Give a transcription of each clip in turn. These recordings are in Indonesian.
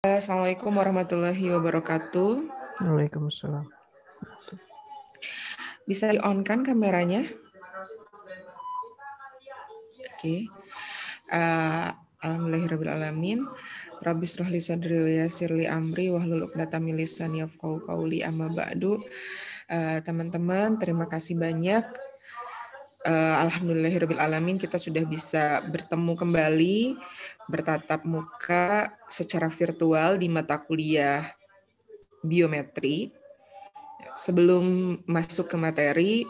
Assalamualaikum warahmatullahi wabarakatuh. Waalaikumsalam. Bisa di-on kan kameranya? Oke. Alhamdulillahirrahmanirrahim. Rabbi shrah li sadri wa yassir li amri wahlul 'uqdatam min lisani yafqahu qawli amma ba'du. Teman-teman, terima kasih banyak. Alhamdulillahirrahmanirrahim, kita sudah bisa bertemu kembali, bertatap muka secara virtual di mata kuliah biometri. Sebelum masuk ke materi,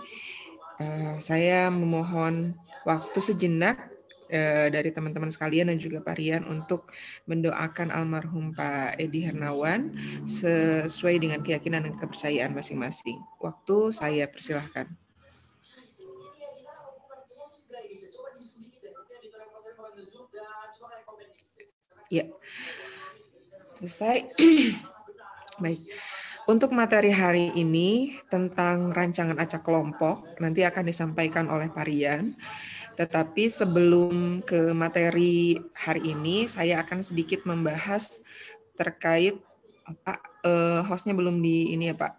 saya memohon waktu sejenak dari teman-teman sekalian dan juga Pak Rian untuk mendoakan almarhum Pak Edi Hernawan sesuai dengan keyakinan dan kepercayaan masing-masing. Waktu saya persilahkan. Ya, selesai. Baik. Untuk materi hari ini tentang rancangan acak kelompok nanti akan disampaikan oleh Pak Rian. Tetapi sebelum ke materi hari ini, saya akan sedikit membahas terkait hostnya belum di ini ya Pak.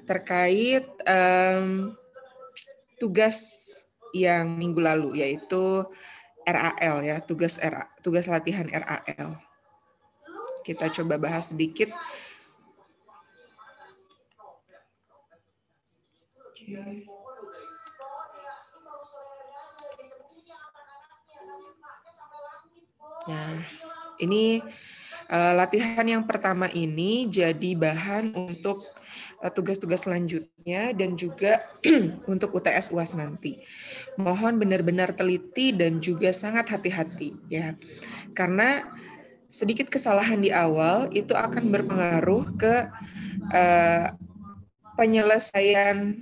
Terkait tugas yang minggu lalu, yaitu RAL ya, tugas latihan RAL. Kita coba bahas sedikit. Nah, ini latihan yang pertama ini jadi bahan untuk tugas-tugas selanjutnya dan juga untuk UTS UAS nanti. Mohon benar-benar teliti dan juga sangat hati-hati ya. Karena sedikit kesalahan di awal itu akan berpengaruh ke penyelesaian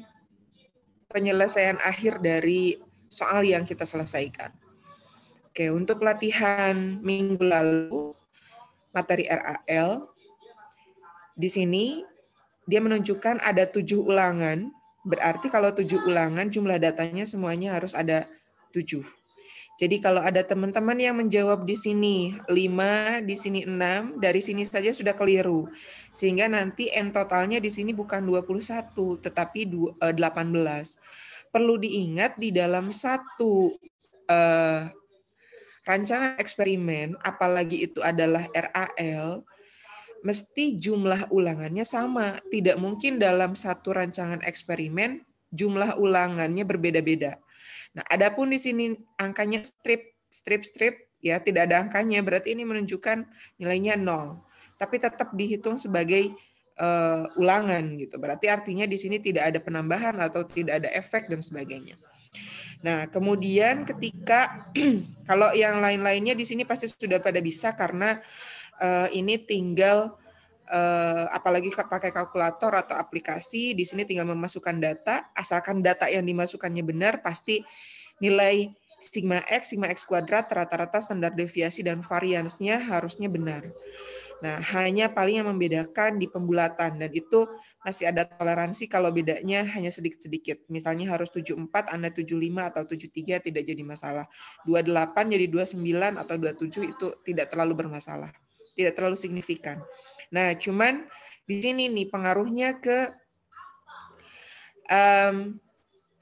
akhir dari soal yang kita selesaikan. Oke, untuk latihan minggu lalu materi RAL di sini dia menunjukkan ada 7 ulangan. Berarti kalau 7 ulangan jumlah datanya semuanya harus ada 7. Jadi kalau ada teman-teman yang menjawab di sini 5, di sini 6, dari sini saja sudah keliru. Sehingga nanti N totalnya di sini bukan 21, tetapi 18. Perlu diingat di dalam satu rancangan eksperimen, apalagi itu adalah RAL, mesti jumlah ulangannya sama. Tidak mungkin dalam satu rancangan eksperimen jumlah ulangannya berbeda-beda. Nah, adapun di sini angkanya strip ya, tidak ada angkanya, berarti ini menunjukkan nilainya 0. Tapi tetap dihitung sebagai ulangan gitu. Berarti artinya di sini tidak ada penambahan atau tidak ada efek dan sebagainya. Nah, kemudian ketika kalau yang lain-lainnya di sini pasti sudah pada bisa karena ini tinggal apalagi pakai kalkulator atau aplikasi, di sini tinggal memasukkan data, asalkan data yang dimasukkannya benar, pasti nilai sigma X kuadrat, rata-rata standar deviasi dan variansnya harusnya benar. Nah, hanya paling yang membedakan di pembulatan, dan itu masih ada toleransi kalau bedanya hanya sedikit-sedikit. Misalnya harus 74, Anda 75 atau 73 tidak jadi masalah. 28 jadi 29 atau 27 itu tidak terlalu bermasalah. Tidak terlalu signifikan. Nah, cuman di sini nih pengaruhnya ke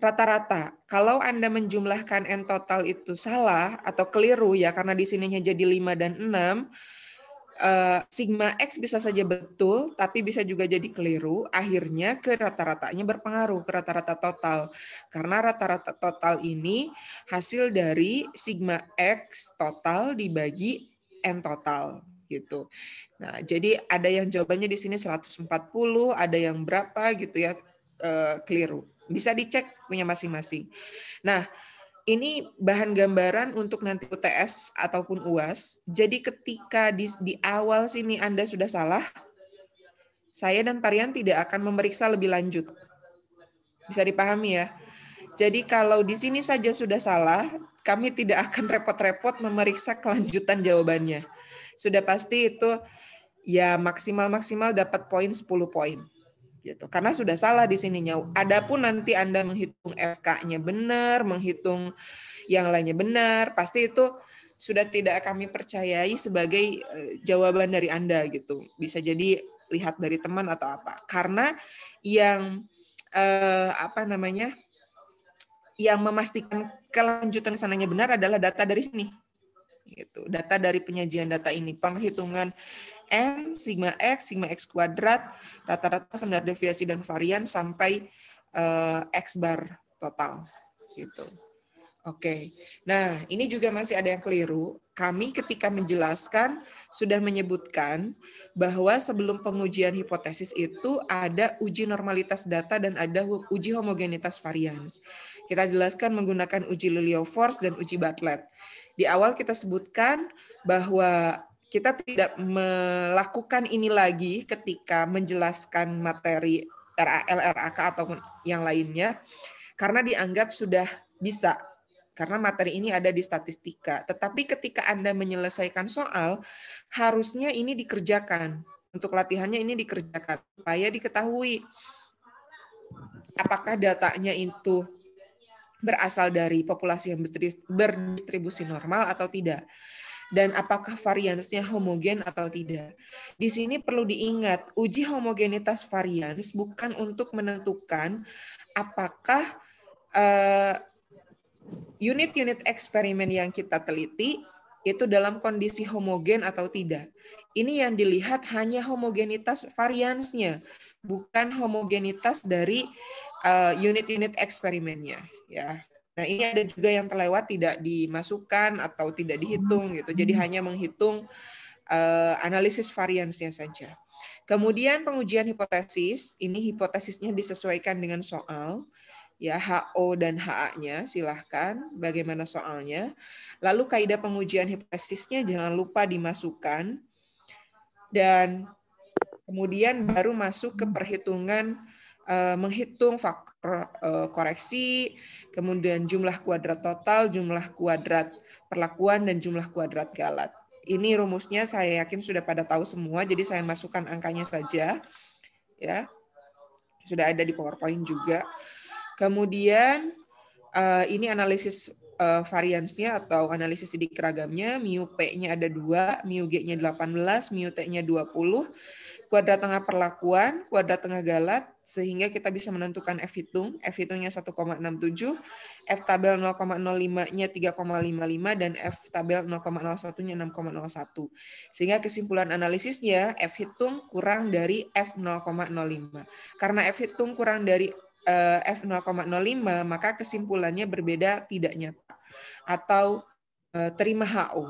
rata-rata. Kalau Anda menjumlahkan N total itu salah atau keliru ya, karena di sininya jadi 5 dan 6, sigma X bisa saja betul, tapi bisa juga jadi keliru, akhirnya ke rata-ratanya berpengaruh, ke rata-rata total. Karena rata-rata total ini hasil dari sigma X total dibagi N total. Gitu. Nah, jadi ada yang jawabannya di sini 140, ada yang berapa gitu ya, keliru. Bisa dicek punya masing-masing. Nah, ini bahan gambaran untuk nanti UTS ataupun UAS. Jadi ketika di awal sini Anda sudah salah, saya dan Parian tidak akan memeriksa lebih lanjut. Bisa dipahami ya? Jadi kalau di sini saja sudah salah, kami tidak akan repot-repot memeriksa kelanjutan jawabannya. Sudah pasti itu ya maksimal dapat poin 10 poin. Gitu. Karena sudah salah di sininya. Adapun nanti Anda menghitung FK-nya benar, menghitung yang lainnya benar, pasti itu sudah tidak kami percayai sebagai jawaban dari Anda gitu. Bisa jadi lihat dari teman atau apa. Karena yang yang memastikan kelanjutan kesananya benar adalah data dari sini. Gitu. Data dari penyajian data ini, penghitungan M, sigma X kuadrat, rata-rata standar deviasi dan varian sampai X bar total. Gitu. Oke, nah ini juga masih ada yang keliru. Kami ketika menjelaskan sudah menyebutkan bahwa sebelum pengujian hipotesis itu ada uji normalitas data dan ada uji homogenitas varian. Kita jelaskan menggunakan uji Lillieu-Force dan uji Bartlett. Di awal kita sebutkan bahwa kita tidak melakukan ini lagi ketika menjelaskan materi RAL, RAK atau yang lainnya, karena dianggap sudah bisa. Karena materi ini ada di statistika. Tetapi ketika Anda menyelesaikan soal, harusnya ini dikerjakan. Untuk latihannya ini dikerjakan. Supaya diketahui apakah datanya itu berasal dari populasi yang berdistribusi normal atau tidak. Dan apakah variansnya homogen atau tidak. Di sini perlu diingat, uji homogenitas varians bukan untuk menentukan apakah unit-unit eksperimen yang kita teliti itu dalam kondisi homogen atau tidak. Ini yang dilihat hanya homogenitas variansnya, bukan homogenitas dari unit-unit eksperimennya. Ya. Nah, ini ada juga yang terlewat tidak dimasukkan atau tidak dihitung gitu. Jadi hanya menghitung analisis variansnya saja. Kemudian pengujian hipotesis, ini hipotesisnya disesuaikan dengan soal. Ya, HO dan HA-nya silahkan bagaimana soalnya. Lalu kaidah pengujian hipotesisnya jangan lupa dimasukkan. Dan kemudian baru masuk ke perhitungan menghitung faktor koreksi, kemudian jumlah kuadrat total, jumlah kuadrat perlakuan, dan jumlah kuadrat galat. Ini rumusnya saya yakin sudah pada tahu semua, jadi saya masukkan angkanya saja. Ya, sudah ada di PowerPoint juga. Kemudian ini analisis variansnya atau analisis sidik keragamnya, mu P-nya ada 2, mu G-nya 18, mu T-nya 20, kuadrat tengah perlakuan, kuadrat tengah galat, sehingga kita bisa menentukan F hitung. F hitungnya 1,67, F tabel 0,05-nya 3,55, dan F tabel 0,01-nya 6,01. Sehingga kesimpulan analisisnya F hitung kurang dari F 0,05. Karena F hitung kurang dari F 0,05, maka kesimpulannya berbeda tidak nyata atau terima HO.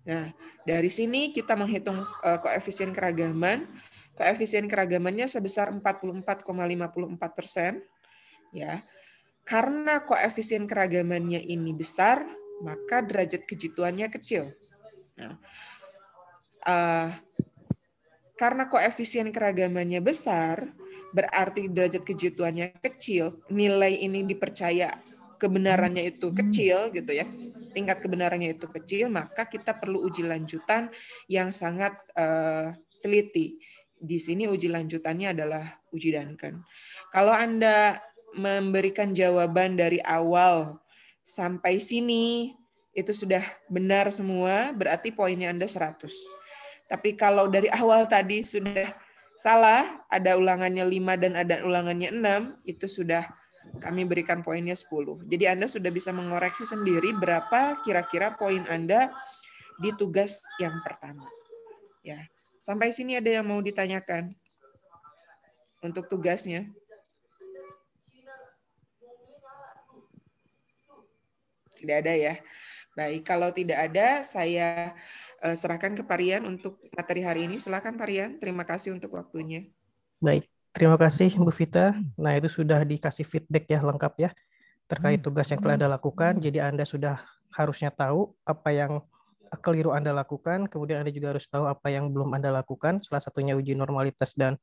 Nah, dari sini kita menghitung koefisien keragaman. Koefisien keragamannya sebesar 44,54%. Ya. Karena koefisien keragamannya ini besar, maka derajat kejituannya kecil. Nah, karena koefisien keragamannya besar, berarti derajat kejituannya kecil, nilai ini dipercaya kebenarannya itu kecil gitu ya, tingkat kebenarannya itu kecil, maka kita perlu uji lanjutan yang sangat teliti. Di sini uji lanjutannya adalah uji Duncan. Kalau Anda memberikan jawaban dari awal sampai sini, itu sudah benar semua, berarti poinnya Anda 100. Tapi kalau dari awal tadi sudah salah, ada ulangannya 5 dan ada ulangannya 6, itu sudah kami berikan poinnya 10. Jadi Anda sudah bisa mengoreksi sendiri berapa kira-kira poin Anda di tugas yang pertama. Ya, sampai sini ada yang mau ditanyakan untuk tugasnya? Tidak ada ya. Baik, kalau tidak ada, saya serahkan ke Parian untuk materi hari ini. Silakan Parian, terima kasih untuk waktunya. Baik, terima kasih Bu Vita. Nah, itu sudah dikasih feedback ya lengkap ya terkait tugas yang telah Anda lakukan. Jadi Anda sudah harusnya tahu apa yang keliru Anda lakukan, kemudian Anda juga harus tahu apa yang belum Anda lakukan. Salah satunya uji normalitas dan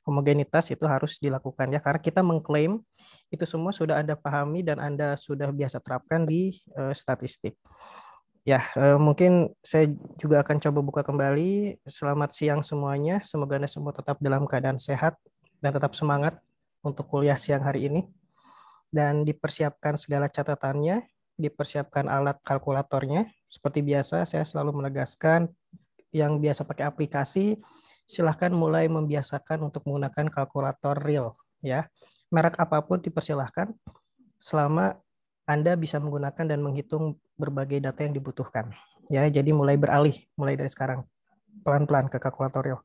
homogenitas itu harus dilakukan ya, karena kita mengklaim itu semua sudah Anda pahami dan Anda sudah biasa terapkan di statistik. Ya, mungkin saya juga akan coba buka kembali. Selamat siang semuanya. Semoga Anda semua tetap dalam keadaan sehat dan tetap semangat untuk kuliah siang hari ini. Dan dipersiapkan segala catatannya. dipersiapkan alat kalkulatornya. Seperti biasa, saya selalu menegaskan yang biasa pakai aplikasi, silahkan mulai membiasakan untuk menggunakan kalkulator real. Ya, merek apapun dipersilahkan selama Anda bisa menggunakan dan menghitung berbagai data yang dibutuhkan. Ya, jadi mulai dari sekarang pelan-pelan ke kalkulator real.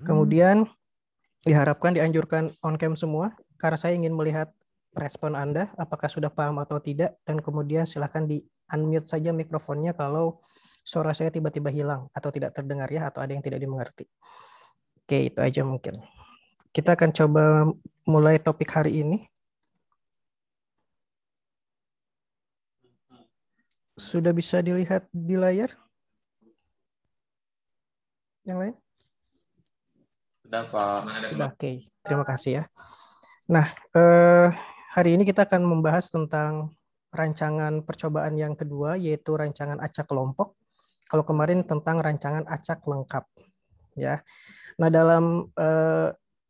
Kemudian diharapkan dianjurkan on cam semua karena saya ingin melihat respon Anda apakah sudah paham atau tidak, dan kemudian silahkan di unmute saja mikrofonnya kalau suara saya tiba-tiba hilang atau tidak terdengar ya, atau ada yang tidak dimengerti. Oke, itu aja mungkin. Kita akan coba mulai topik hari ini. Sudah bisa dilihat di layar? Yang lain? Sudah, Pak. Sudah, oke. Terima kasih ya. Nah, hari ini kita akan membahas tentang rancangan percobaan yang kedua, yaitu rancangan acak kelompok. Kalau kemarin tentang rancangan acak lengkap. Ya. Nah, dalam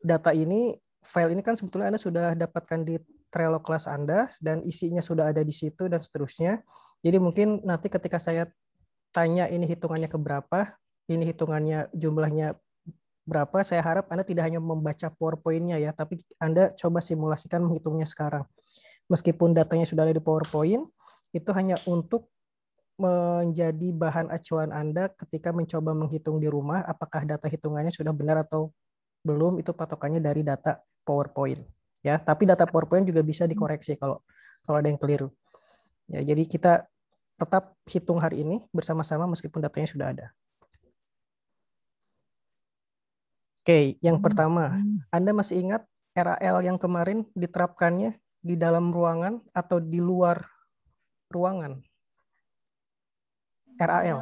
data ini, file ini kan sebetulnya Anda sudah dapatkan di Trello kelas Anda, dan isinya sudah ada di situ, dan seterusnya. Jadi mungkin nanti ketika saya tanya ini hitungannya ke berapa, ini hitungannya jumlahnya berapa, saya harap Anda tidak hanya membaca PowerPoint-nya ya, tapi Anda coba simulasikan menghitungnya sekarang. Meskipun datanya sudah ada di PowerPoint, itu hanya untuk menjadi bahan acuan Anda ketika mencoba menghitung di rumah, apakah data hitungannya sudah benar atau belum, itu patokannya dari data PowerPoint. Ya, tapi data PowerPoint juga bisa dikoreksi kalau ada yang keliru. Ya, jadi kita tetap hitung hari ini bersama-sama meskipun datanya sudah ada. Oke, yang pertama, Anda masih ingat RAL yang kemarin diterapkannya di dalam ruangan atau di luar ruangan? RAL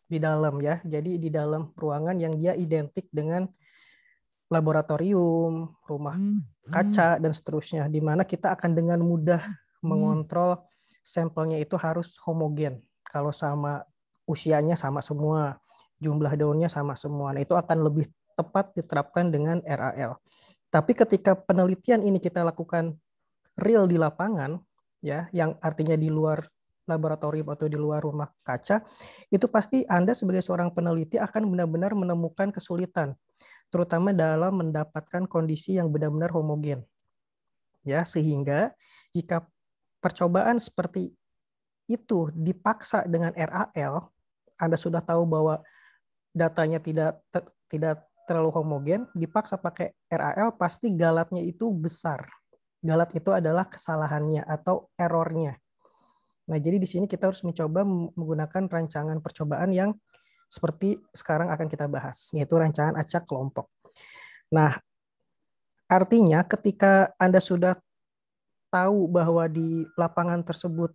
di dalam ya. Jadi di dalam ruangan yang dia identik dengan laboratorium, rumah kaca, dan seterusnya, di mana kita akan dengan mudah mengontrol sampelnya itu harus homogen. Kalau sama usianya sama semua, jumlah daunnya sama semua, nah, itu akan lebih tepat diterapkan dengan RAL. Tapi ketika penelitian ini kita lakukan real di lapangan, ya, yang artinya di luar laboratorium atau di luar rumah kaca, itu pasti Anda sebagai seorang peneliti akan benar-benar menemukan kesulitan, terutama dalam mendapatkan kondisi yang benar-benar homogen. Ya, sehingga jika percobaan seperti itu dipaksa dengan RAL, Anda sudah tahu bahwa datanya tidak terlalu homogen, dipaksa pakai RAL, pasti galatnya itu besar. Galat itu adalah kesalahannya atau errornya. Nah, jadi di sini kita harus mencoba menggunakan rancangan percobaan yang seperti sekarang akan kita bahas, yaitu rancangan acak kelompok. Nah, artinya ketika Anda sudah tahu bahwa di lapangan tersebut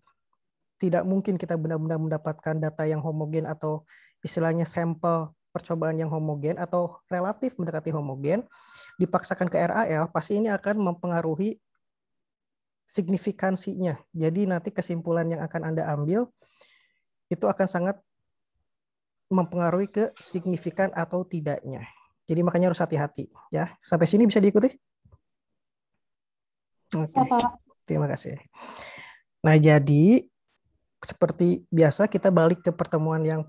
tidak mungkin kita benar-benar mendapatkan data yang homogen atau istilahnya sampel percobaan yang homogen atau relatif mendekati homogen, dipaksakan ke RAL, pasti ini akan mempengaruhi signifikansinya. Jadi nanti kesimpulan yang akan Anda ambil itu akan sangat mempengaruhi ke signifikan atau tidaknya. Jadi makanya harus hati-hati ya. Sampai sini bisa diikuti? Oke. Terima kasih. Nah, jadi seperti biasa kita balik ke pertemuan yang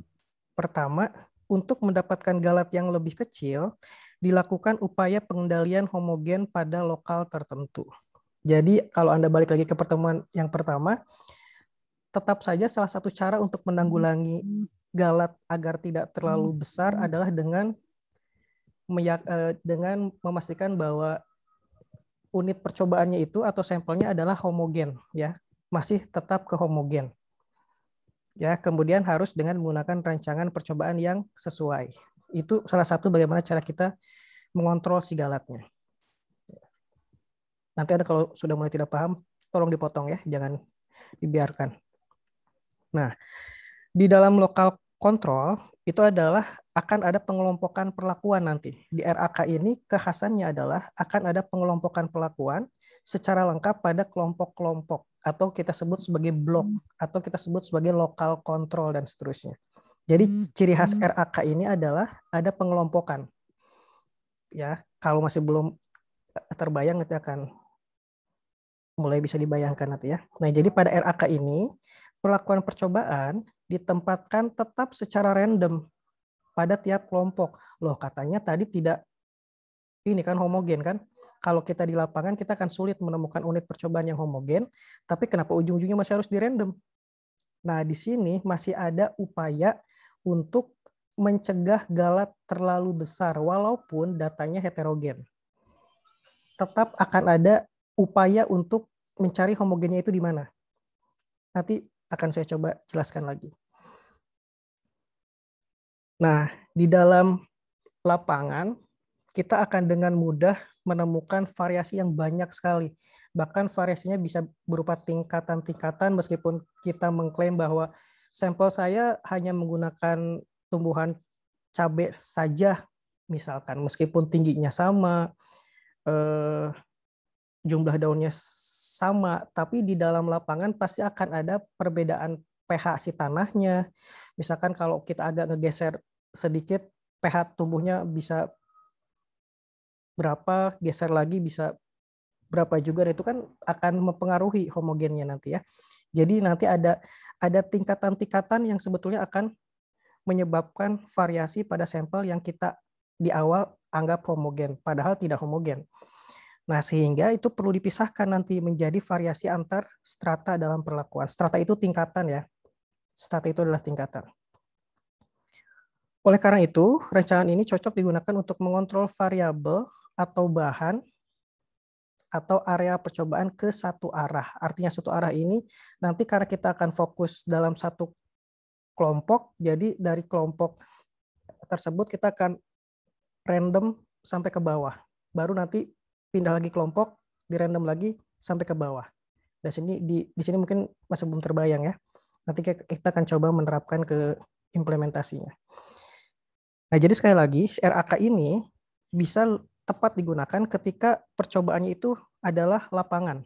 pertama. Untuk mendapatkan galat yang lebih kecil, dilakukan upaya pengendalian homogen pada lokal tertentu. Jadi kalau Anda balik lagi ke pertemuan yang pertama, tetap saja salah satu cara untuk menanggulangi galat agar tidak terlalu besar adalah dengan memastikan bahwa unit percobaannya itu atau sampelnya adalah homogen, ya, masih tetap ke homogen. Ya, kemudian harus dengan menggunakan rancangan percobaan yang sesuai. Itu salah satu bagaimana cara kita mengontrol si galatnya. Nanti Anda kalau sudah mulai tidak paham, tolong dipotong ya, jangan dibiarkan. Nah, di dalam lokal kontrol itu adalah akan ada pengelompokan perlakuan nanti. Di RAK ini kekhasannya adalah akan ada pengelompokan perlakuan secara lengkap pada kelompok-kelompok atau kita sebut sebagai blok atau kita sebut sebagai lokal kontrol dan seterusnya. Jadi ciri khas RAK ini adalah ada pengelompokan. Ya, kalau masih belum terbayang nanti akan Mulai bisa dibayangkan nanti ya. Nah, jadi pada RAK ini, perlakuan percobaan ditempatkan tetap secara random pada tiap kelompok. Loh, katanya tadi tidak ini kan homogen kan? Kalau kita di lapangan kita akan sulit menemukan unit percobaan yang homogen, tapi kenapa ujung-ujungnya masih harus di random? Nah, di sini masih ada upaya untuk mencegah galat terlalu besar walaupun datanya heterogen. Tetap akan ada upaya untuk mencari homogennya itu di mana. Nanti akan saya coba jelaskan lagi. Nah, di dalam lapangan kita akan dengan mudah menemukan variasi yang banyak sekali. Bahkan variasinya bisa berupa tingkatan-tingkatan meskipun kita mengklaim bahwa sampel saya hanya menggunakan tumbuhan cabai saja, misalkan meskipun tingginya sama, jumlah daunnya sama, tapi di dalam lapangan pasti akan ada perbedaan pH si tanahnya. Misalkan kalau kita agak ngegeser sedikit, pH tumbuhnya bisa berapa, geser lagi bisa berapa juga, itu kan akan mempengaruhi homogennya nanti ya. Jadi nanti ada tingkatan-tingkatan yang sebetulnya akan menyebabkan variasi pada sampel yang kita di awal anggap homogen, padahal tidak homogen. Nah, sehingga itu perlu dipisahkan nanti menjadi variasi antar strata dalam perlakuan. Strata itu tingkatan ya. Strata itu adalah tingkatan. Oleh karena itu, rancangan ini cocok digunakan untuk mengontrol variabel atau bahan atau area percobaan ke satu arah. Artinya satu arah ini nanti karena kita akan fokus dalam satu kelompok, jadi dari kelompok tersebut kita akan random sampai ke bawah. Baru nanti pindah lagi kelompok, di random lagi sampai ke bawah. Dan di sini mungkin masih belum terbayang ya. Nanti kita akan coba menerapkan ke implementasinya. Nah, jadi sekali lagi RAK ini bisa tepat digunakan ketika percobaannya itu adalah lapangan.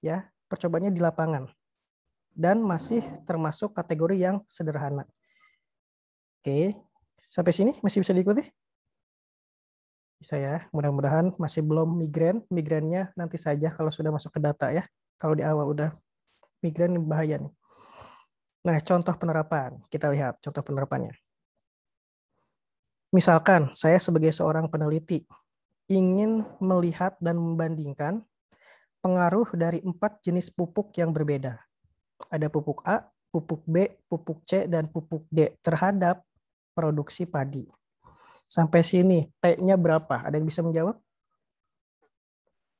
Ya, percobaannya di lapangan. Dan masih termasuk kategori yang sederhana. Oke, sampai sini masih bisa diikuti? Bisa ya, mudah-mudahan masih belum migrain. Migrainnya nanti saja kalau sudah masuk ke data ya. Kalau di awal udah migrain bahaya nih. Nah, contoh penerapan. Kita lihat contoh penerapannya. Misalkan saya sebagai seorang peneliti ingin melihat dan membandingkan pengaruh dari 4 jenis pupuk yang berbeda. Ada pupuk A, pupuk B, pupuk C, dan pupuk D terhadap produksi padi. Sampai sini, T-nya berapa? Ada yang bisa menjawab?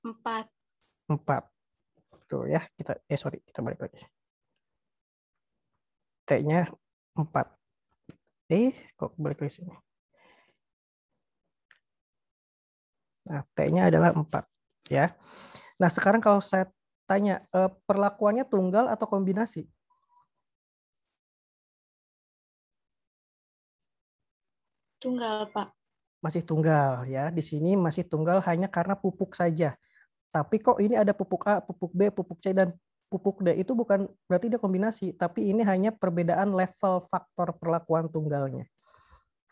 4. 4. Tuh ya, kita balik lagi. T-nya 4. Kok balik lagi sini? Nah, T-nya adalah 4. Ya. Nah, sekarang kalau saya tanya, perlakuannya tunggal atau kombinasi? Tunggal, Pak. Masih tunggal ya. Di sini masih tunggal hanya karena pupuk saja. Tapi kok ini ada pupuk A, pupuk B, pupuk C, dan pupuk D, itu bukan berarti dia kombinasi, tapi ini hanya perbedaan level faktor perlakuan tunggalnya.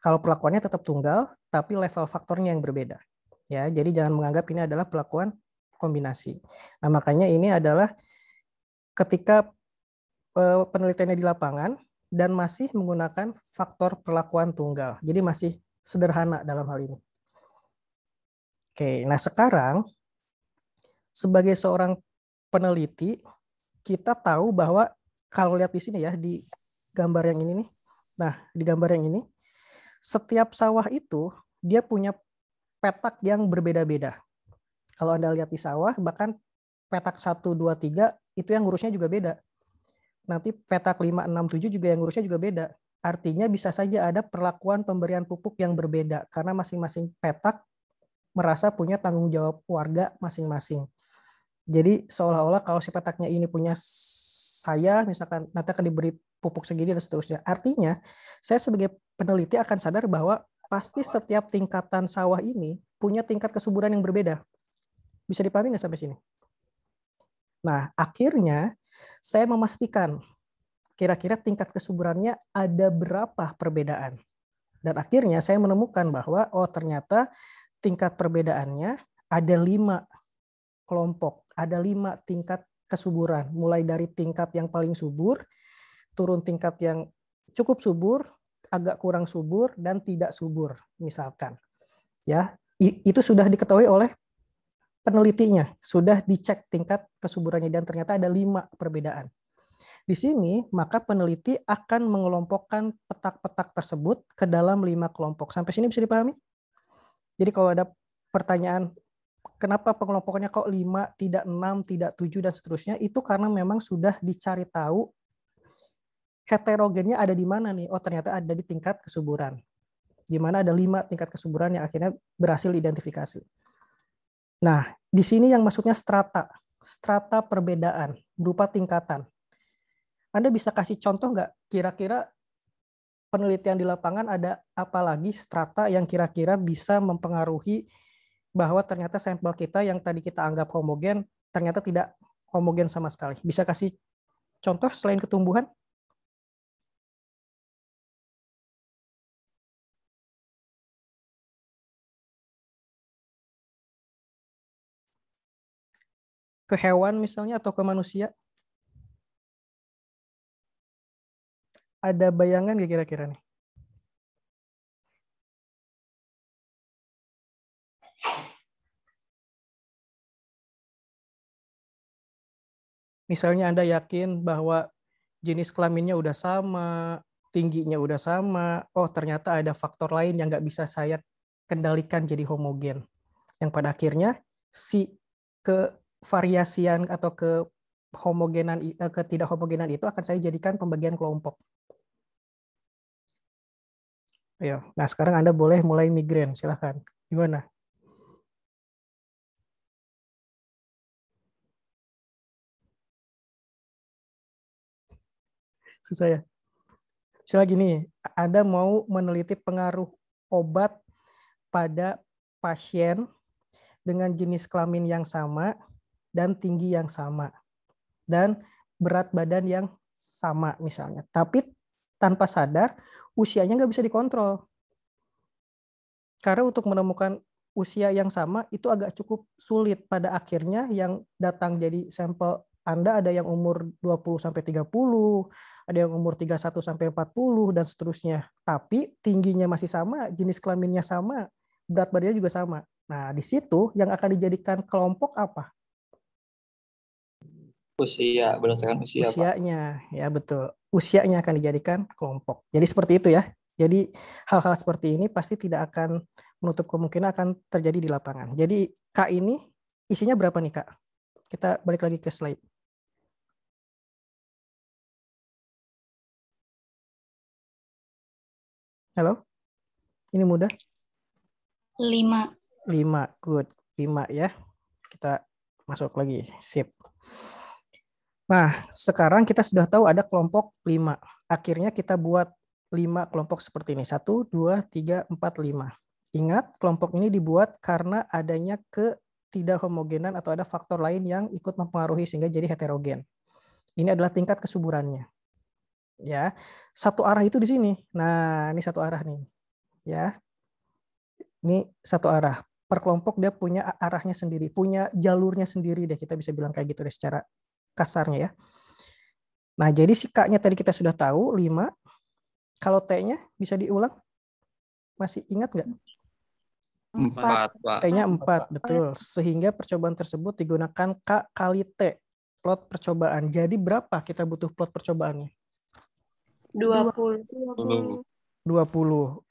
Kalau perlakuannya tetap tunggal, tapi level faktornya yang berbeda. Ya, jadi jangan menganggap ini adalah perlakuan kombinasi. Nah, makanya ini adalah ketika penelitiannya di lapangan dan masih menggunakan faktor perlakuan tunggal. Jadi masih sederhana dalam hal ini. Oke, nah sekarang sebagai seorang peneliti, kita tahu bahwa kalau lihat di sini ya, di gambar yang ini nih. Nah, di gambar yang ini, setiap sawah itu dia punya petak yang berbeda-beda. Kalau Anda lihat di sawah, bahkan petak 1, 2, 3 itu yang ngurusnya juga beda. Nanti petak 5, 6, 7 juga yang ngurusnya juga beda. Artinya bisa saja ada perlakuan pemberian pupuk yang berbeda karena masing-masing petak merasa punya tanggung jawab warga masing-masing. Jadi seolah-olah kalau si petaknya ini punya saya, misalkan nanti akan diberi pupuk segini dan seterusnya. Artinya saya sebagai peneliti akan sadar bahwa pasti setiap tingkatan sawah ini punya tingkat kesuburan yang berbeda. Bisa dipahami nggak sampai sini? Nah, akhirnya saya memastikan kira-kira tingkat kesuburannya ada berapa perbedaan. Dan akhirnya saya menemukan bahwa ternyata tingkat perbedaannya ada 5 kelompok, ada 5 tingkat kesuburan, mulai dari tingkat yang paling subur, turun tingkat yang cukup subur, agak kurang subur, dan tidak subur, misalkan. Ya, itu sudah diketahui oleh penelitinya, sudah dicek tingkat kesuburannya, dan ternyata ada 5 perbedaan. Di sini, maka peneliti akan mengelompokkan petak-petak tersebut ke dalam 5 kelompok. Sampai sini bisa dipahami? Jadi kalau ada pertanyaan, kenapa pengelompokannya kok 5, tidak 6, tidak 7, dan seterusnya, itu karena memang sudah dicari tahu heterogennya ada di mana nih. Oh, ternyata ada di tingkat kesuburan. Di mana ada 5 tingkat kesuburan yang akhirnya berhasil diidentifikasi. Nah, di sini yang maksudnya strata. Strata perbedaan berupa tingkatan. Anda bisa kasih contoh nggak kira-kira penelitian di lapangan ada apa lagi strata yang kira-kira bisa mempengaruhi bahwa ternyata sampel kita yang tadi kita anggap homogen ternyata tidak homogen sama sekali. Bisa kasih contoh selain ketumbuhan? Ke hewan misalnya atau ke manusia? Ada bayangan nggak kira-kira nih? Misalnya Anda yakin bahwa jenis kelaminnya udah sama, tingginya udah sama, oh ternyata ada faktor lain yang nggak bisa saya kendalikan jadi homogen. Yang pada akhirnya si kevariasian atau ketidakhomogenan itu akan saya jadikan pembagian kelompok. Ayo, nah sekarang Anda boleh mulai migrain, silahkan. Gimana? Susah ya? Misalnya gini, Anda mau meneliti pengaruh obat pada pasien dengan jenis kelamin yang sama dan tinggi yang sama dan berat badan yang sama misalnya. Tapi tanpa sadar usianya nggak bisa dikontrol. Karena untuk menemukan usia yang sama itu agak cukup sulit. Pada akhirnya yang datang jadi sampel Anda ada yang umur 20 sampai 30, ada yang umur 31 sampai 40 dan seterusnya. Tapi tingginya masih sama, jenis kelaminnya sama, berat badannya juga sama. Nah, di situ yang akan dijadikan kelompok apa? Usia, berdasarkan usia, Pak. Usianya, ya betul. Usianya akan dijadikan kelompok. Jadi seperti itu ya. Jadi hal-hal seperti ini pasti tidak akan menutup kemungkinan akan terjadi di lapangan. Jadi Kak ini isinya berapa nih Kak? Kita balik lagi ke slide. Halo? Ini mudah? 5. 5, good. 5 ya. Kita masuk lagi. Sip. Nah, sekarang kita sudah tahu ada kelompok 5. Akhirnya kita buat 5 kelompok seperti ini. 1, 2, 3, 4, 5. Ingat, kelompok ini dibuat karena adanya ketidakhomogenan atau ada faktor lain yang ikut mempengaruhi sehingga jadi heterogen. Ini adalah tingkat kesuburannya. Ya, satu arah itu di sini. Nah, ini satu arah nih. Ya. Ini satu arah. Per kelompok dia punya arahnya sendiri, punya jalurnya sendiri deh, kita bisa bilang kayak gitu deh secara kasarnya ya. Nah, jadi si K-nya tadi kita sudah tahu 5. Kalau T-nya bisa diulang? Masih ingat nggak? 4, Pak. T-nya 4, betul. Sehingga percobaan tersebut digunakan K kali T, plot percobaan. Jadi berapa kita butuh plot percobaannya? 20. 20.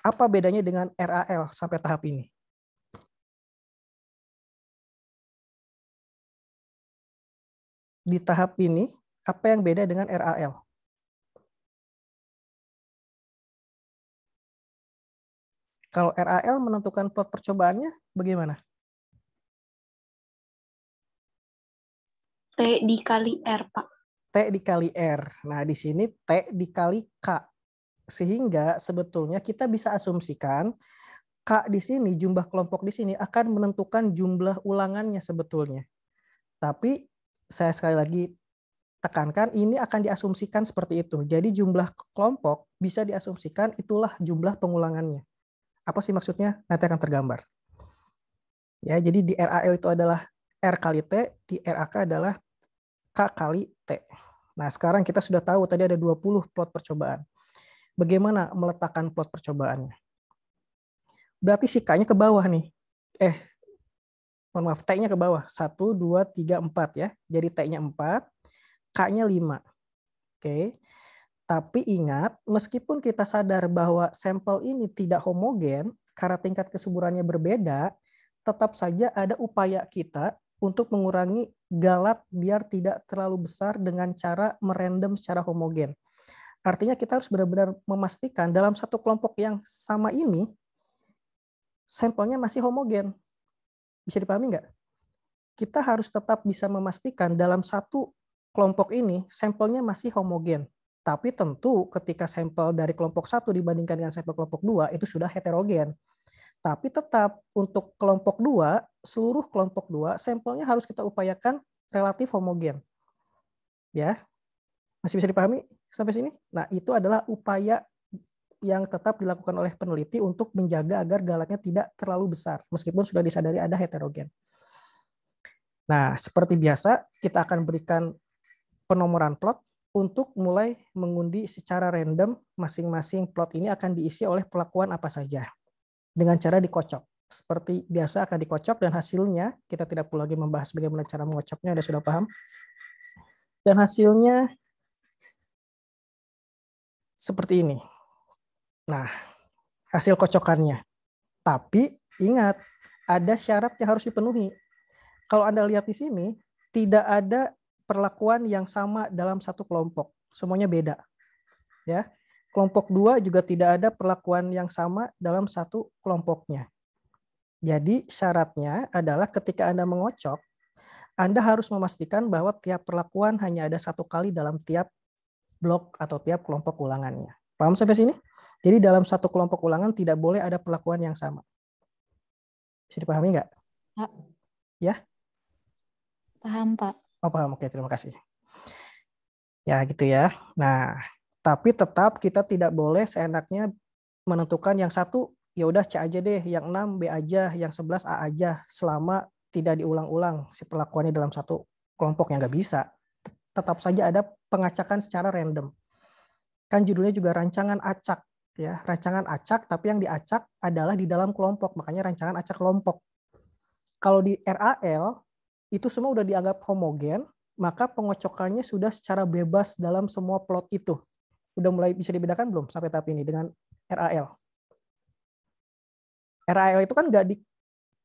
Apa bedanya dengan RAL sampai tahap ini? Di tahap ini, apa yang beda dengan RAL? Kalau RAL menentukan plot percobaannya, bagaimana? T dikali R, Pak. T dikali R. Nah, di sini T dikali K. Sehingga sebetulnya kita bisa asumsikan K di sini, jumlah kelompok di sini akan menentukan jumlah ulangannya sebetulnya. Tapi saya sekali lagi tekankan, ini akan diasumsikan seperti itu. Jadi jumlah kelompok bisa diasumsikan itulah jumlah pengulangannya. Apa sih maksudnya? Nanti akan tergambar. Ya, jadi di RAL itu adalah R kali T di RAK adalah K kali T. Nah, sekarang kita sudah tahu tadi ada 20 plot percobaan. Bagaimana meletakkan plot percobaannya? Berarti si K-nya ke bawah nih. Mohon maaf, T-nya ke bawah. 1, 2, 3, 4 ya. Jadi T-nya 4, K-nya 5. Oke. Tapi ingat, meskipun kita sadar bahwa sampel ini tidak homogen, karena tingkat kesuburannya berbeda, tetap saja ada upaya kita untuk mengurangi galat biar tidak terlalu besar dengan cara merandom secara homogen. Artinya kita harus benar-benar memastikan dalam satu kelompok yang sama ini, sampelnya masih homogen. Bisa dipahami nggak? Kita harus tetap bisa memastikan dalam satu kelompok ini, sampelnya masih homogen. Tapi tentu ketika sampel dari kelompok 1 dibandingkan dengan sampel kelompok 2, itu sudah heterogen. Tapi tetap untuk kelompok 2, seluruh kelompok 2, sampelnya harus kita upayakan relatif homogen. Ya, masih bisa dipahami sampai sini? Nah, itu adalah upaya yang tetap dilakukan oleh peneliti untuk menjaga agar galatnya tidak terlalu besar, meskipun sudah disadari ada heterogen. Nah, seperti biasa, kita akan berikan penomoran plot untuk mulai mengundi secara random masing-masing plot ini akan diisi oleh perlakuan apa saja. Dengan cara dikocok. Seperti biasa akan dikocok dan hasilnya, kita tidak perlu lagi membahas bagaimana cara mengocoknya, Anda sudah paham. Dan hasilnya seperti ini. Nah, hasil kocokannya. Tapi ingat, ada syarat yang harus dipenuhi. Kalau Anda lihat di sini, tidak ada perlakuan yang sama dalam satu kelompok. Semuanya beda. Ya. Kelompok 2 juga tidak ada perlakuan yang sama dalam satu kelompoknya. Jadi syaratnya adalah ketika Anda mengocok, Anda harus memastikan bahwa tiap perlakuan hanya ada satu kali dalam tiap blok atau tiap kelompok ulangannya. Paham sampai sini? Jadi dalam satu kelompok ulangan tidak boleh ada perlakuan yang sama. Bisa dipahami nggak? Pak. Ya? Paham, Pak. Oh, paham. Oke, terima kasih. Ya, gitu ya. Nah, tapi tetap kita tidak boleh seenaknya menentukan yang satu, ya udah C aja deh, yang 6 B aja, yang 11 A aja, selama tidak diulang-ulang si perlakuannya dalam satu kelompok, yang nggak bisa. Tetap saja ada pengacakan secara random. Kan judulnya juga rancangan acak, ya, rancangan acak, tapi yang diacak adalah di dalam kelompok, makanya rancangan acak kelompok. Kalau di RAL, itu semua udah dianggap homogen, maka pengocokannya sudah secara bebas dalam semua plot itu. Udah mulai bisa dibedakan belum sampai tahap ini dengan RAL? RAL itu kan nggak di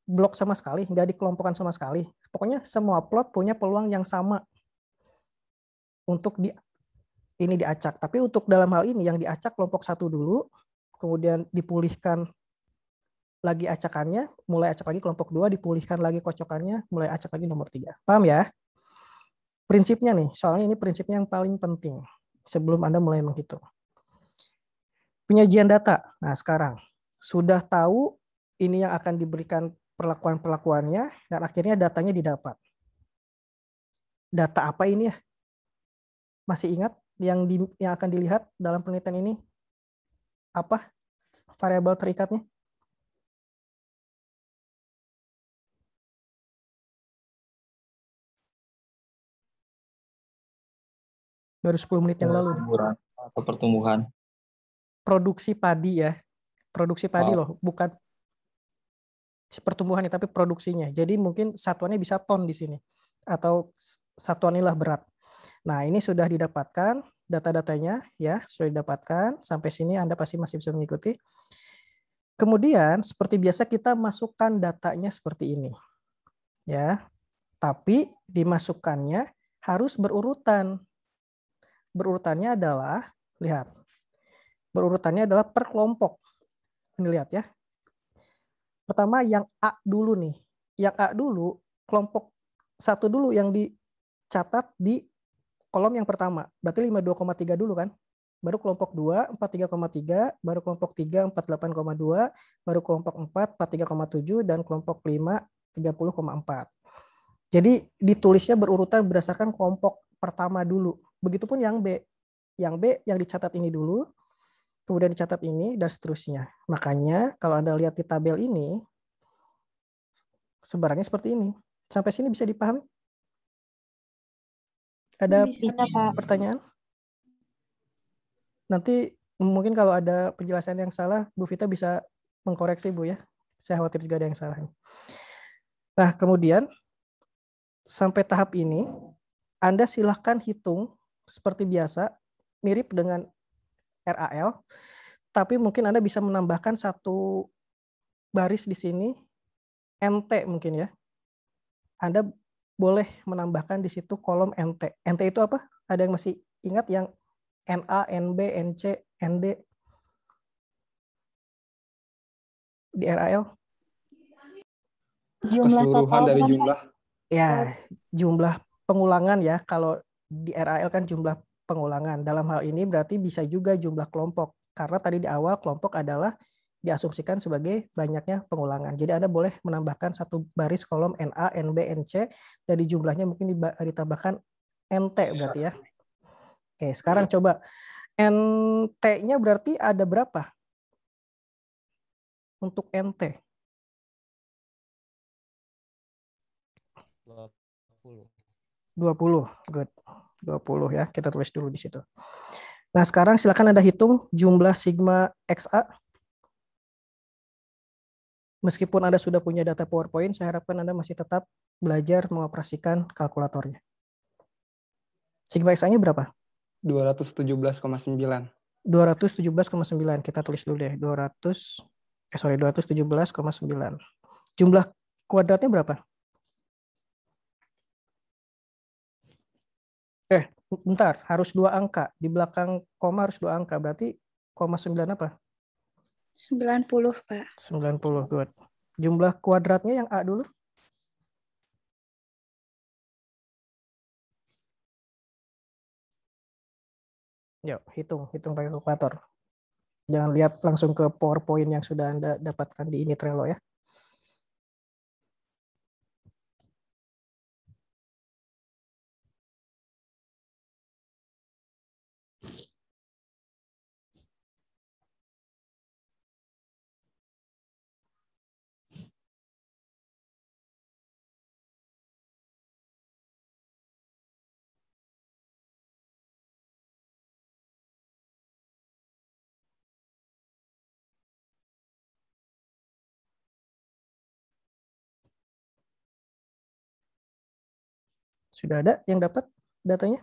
blok sama sekali, nggak dikelompokkan sama sekali. Pokoknya semua plot punya peluang yang sama untuk ini diacak. Tapi untuk dalam hal ini yang diacak kelompok 1 dulu, kemudian dipulihkan lagi acakannya, mulai acak lagi kelompok 2, dipulihkan lagi kocokannya, mulai acak lagi nomor 3. Paham ya? Prinsipnya nih, soalnya ini prinsipnya yang paling penting sebelum Anda mulai menghitung. Penyajian data. Nah, sekarang sudah tahu ini yang akan diberikan perlakuan-perlakuannya dan akhirnya datanya didapat. Data apa ini ya? Masih ingat yang akan dilihat dalam penelitian ini? Apa variabel terikatnya? Baru 10 menit yang lalu. Atau pertumbuhan. Produksi padi ya. Produksi padi loh, bukan pertumbuhannya tapi produksinya. Jadi mungkin satuannya bisa ton di sini. Atau satuan inilah berat. Nah, ini sudah didapatkan data-datanya ya, sudah didapatkan. Sampai sini Anda pasti masih bisa mengikuti. Kemudian seperti biasa kita masukkan datanya seperti ini. Ya. Tapi dimasukkannya harus berurutan. Berurutannya adalah, lihat. Berurutannya adalah per kelompok. Ini lihat ya. Pertama yang A dulu nih. Yang A dulu, kelompok 1 dulu yang dicatat di kolom yang pertama. Berarti 52,3 dulu kan. Baru kelompok 2, 43,3. Baru kelompok 3, 48,2. Baru kelompok 4, 43,7. Dan kelompok 5, 30,4. Jadi ditulisnya berurutan berdasarkan kelompok pertama dulu. Begitupun yang B. Yang B yang dicatat ini dulu, kemudian dicatat ini, dan seterusnya. Makanya kalau Anda lihat di tabel ini, sebarannya seperti ini. Sampai sini bisa dipahami? Ada Bisa, Pak. pertanyaan? Nanti mungkin kalau ada penjelasan yang salah, Bu Vita bisa mengkoreksi, Bu ya. Saya khawatir juga ada yang salah. Nah, kemudian sampai tahap ini, Anda silahkan hitung seperti biasa, mirip dengan RAL, tapi mungkin Anda bisa menambahkan satu baris di sini, NT mungkin ya. Anda boleh menambahkan di situ kolom NT. NT itu apa? Ada yang masih ingat yang NA, NB, NC, ND di RAL? Jumlah Keseluruhan total dari berapa? jumlah. Ya, jumlah pengulangan ya. Kalau di RAL kan jumlah pengulangan. Dalam hal ini berarti bisa juga jumlah kelompok. Karena tadi di awal kelompok adalah diasumsikan sebagai banyaknya pengulangan. Jadi Anda boleh menambahkan satu baris kolom NA, NB, NC. Dari jumlahnya mungkin ditambahkan NT berarti ya. Oke, sekarang coba NT-nya berarti ada berapa? Untuk NT. 20. Good. 20 ya. Kita tulis dulu di situ. Nah, sekarang silakan Anda hitung jumlah sigma XA. Meskipun Anda sudah punya data PowerPoint, saya harapkan Anda masih tetap belajar mengoperasikan kalkulatornya. Sigma XA-nya berapa? 217,9. 217,9. Kita tulis dulu deh. 217,9. Jumlah kuadratnya berapa? Bentar, harus 2 angka. Di belakang koma harus 2 angka. Berarti koma 9 apa? 90, Pak. 90, good. Jumlah kuadratnya yang A dulu. Yuk, hitung pakai kalkulator. Jangan lihat langsung ke PowerPoint yang sudah Anda dapatkan di ini Trello ya. Sudah ada yang dapat datanya?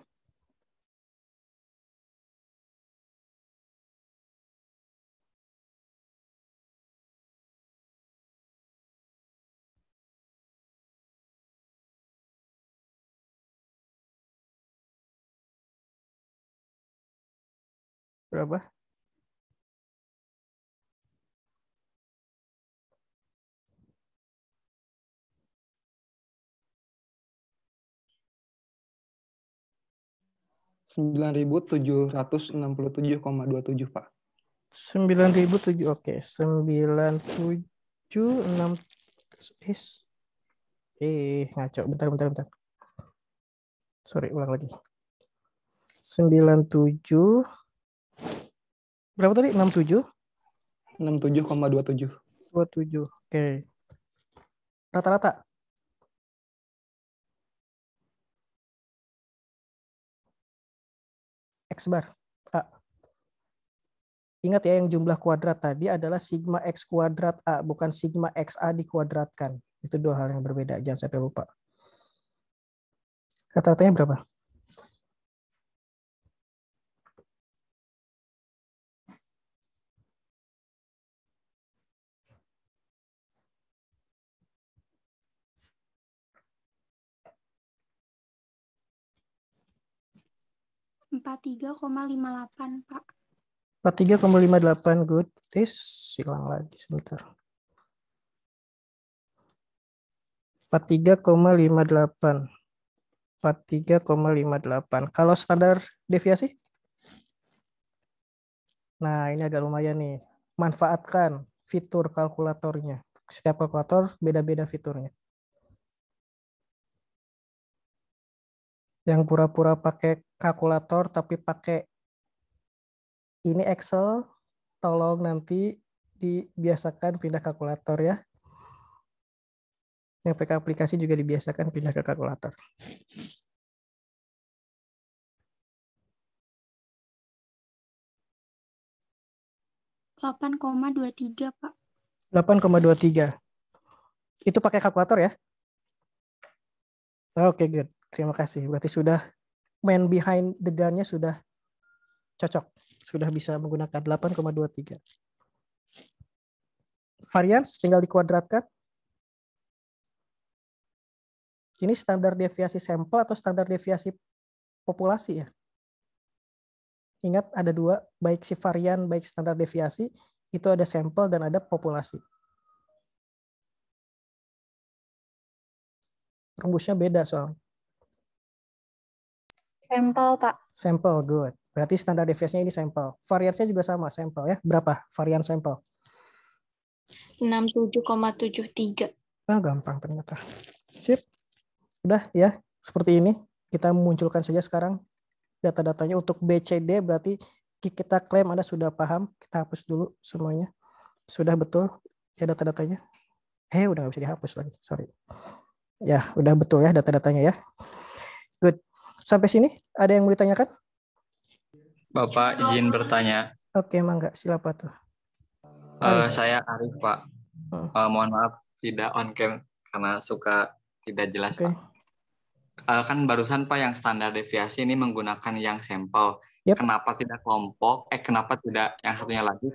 Berapa? Rp9.767,27, Pak. 9.007. Oke, 976 ngaco. Bentar. Sorry, ulang lagi. 97 berapa tadi? 67 67,27. 27. Oke. Rata-rata X bar. A. Ingat ya, yang jumlah kuadrat tadi adalah sigma X kuadrat A, bukan sigma XA dikuadratkan. Itu dua hal yang berbeda, jangan sampai lupa. Rata-ratanya berapa? Rp43,58, Pak. 43,58, good. Hilang lagi sebentar. 43,58. 43,58. Kalau standar deviasi? Nah, ini agak lumayan nih. Manfaatkan fitur kalkulatornya. Setiap kalkulator beda-beda fiturnya. Yang pura-pura pakai kalkulator tapi pakai ini Excel, tolong nanti dibiasakan pindah kalkulator ya. Yang pakai aplikasi juga dibiasakan pindah ke kalkulator. 8,23 Pak. 8,23. Itu pakai kalkulator ya? Oke, good. Terima kasih. Berarti sudah man behind the gun-nya sudah cocok. Sudah bisa menggunakan 8,23. Varians tinggal dikuadratkan. Ini standar deviasi sampel atau standar deviasi populasi ya? Ingat ada dua, baik si varian, baik standar deviasi, itu ada sampel dan ada populasi. Rumusnya beda soalnya. Sampel, Pak. Sampel, good. Berarti standar deviasinya ini sampel. Variansnya juga sama, sampel ya. Berapa varian sampel? 67,73. Ah, gampang ternyata. Sip. Udah ya, seperti ini. Kita munculkan saja sekarang data-datanya untuk BCD, berarti kita klaim Anda sudah paham. Kita hapus dulu semuanya. Sudah betul ya data-datanya? Udah nggak bisa dihapus lagi, sorry. Ya, udah betul ya data-datanya ya. Good. Sampai sini ada yang mau ditanyakan? Bapak izin bertanya. Oke, mangga. Siapa tuh? Saya Arif, Pak. Mohon maaf tidak on cam karena suka tidak jelas, Oke. Pak. Kan barusan Pak yang standar deviasi ini menggunakan yang sampel. Yep. Kenapa tidak kelompok? Kenapa tidak yang satunya lagi?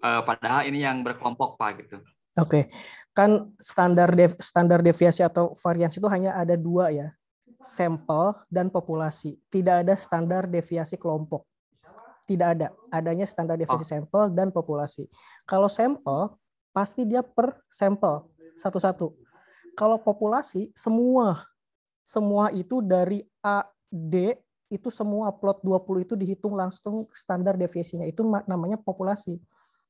Padahal ini yang berkelompok, Pak, gitu. Oke. Kan standar deviasi atau varians itu hanya ada dua ya. Sampel dan populasi. Tidak ada standar deviasi kelompok. Tidak ada. Adanya standar deviasi sampel dan populasi. Kalau sampel, pasti dia per sampel. Satu-satu. Kalau populasi, semua itu dari A, D, itu semua plot 20 itu dihitung langsung standar deviasinya. Itu namanya populasi.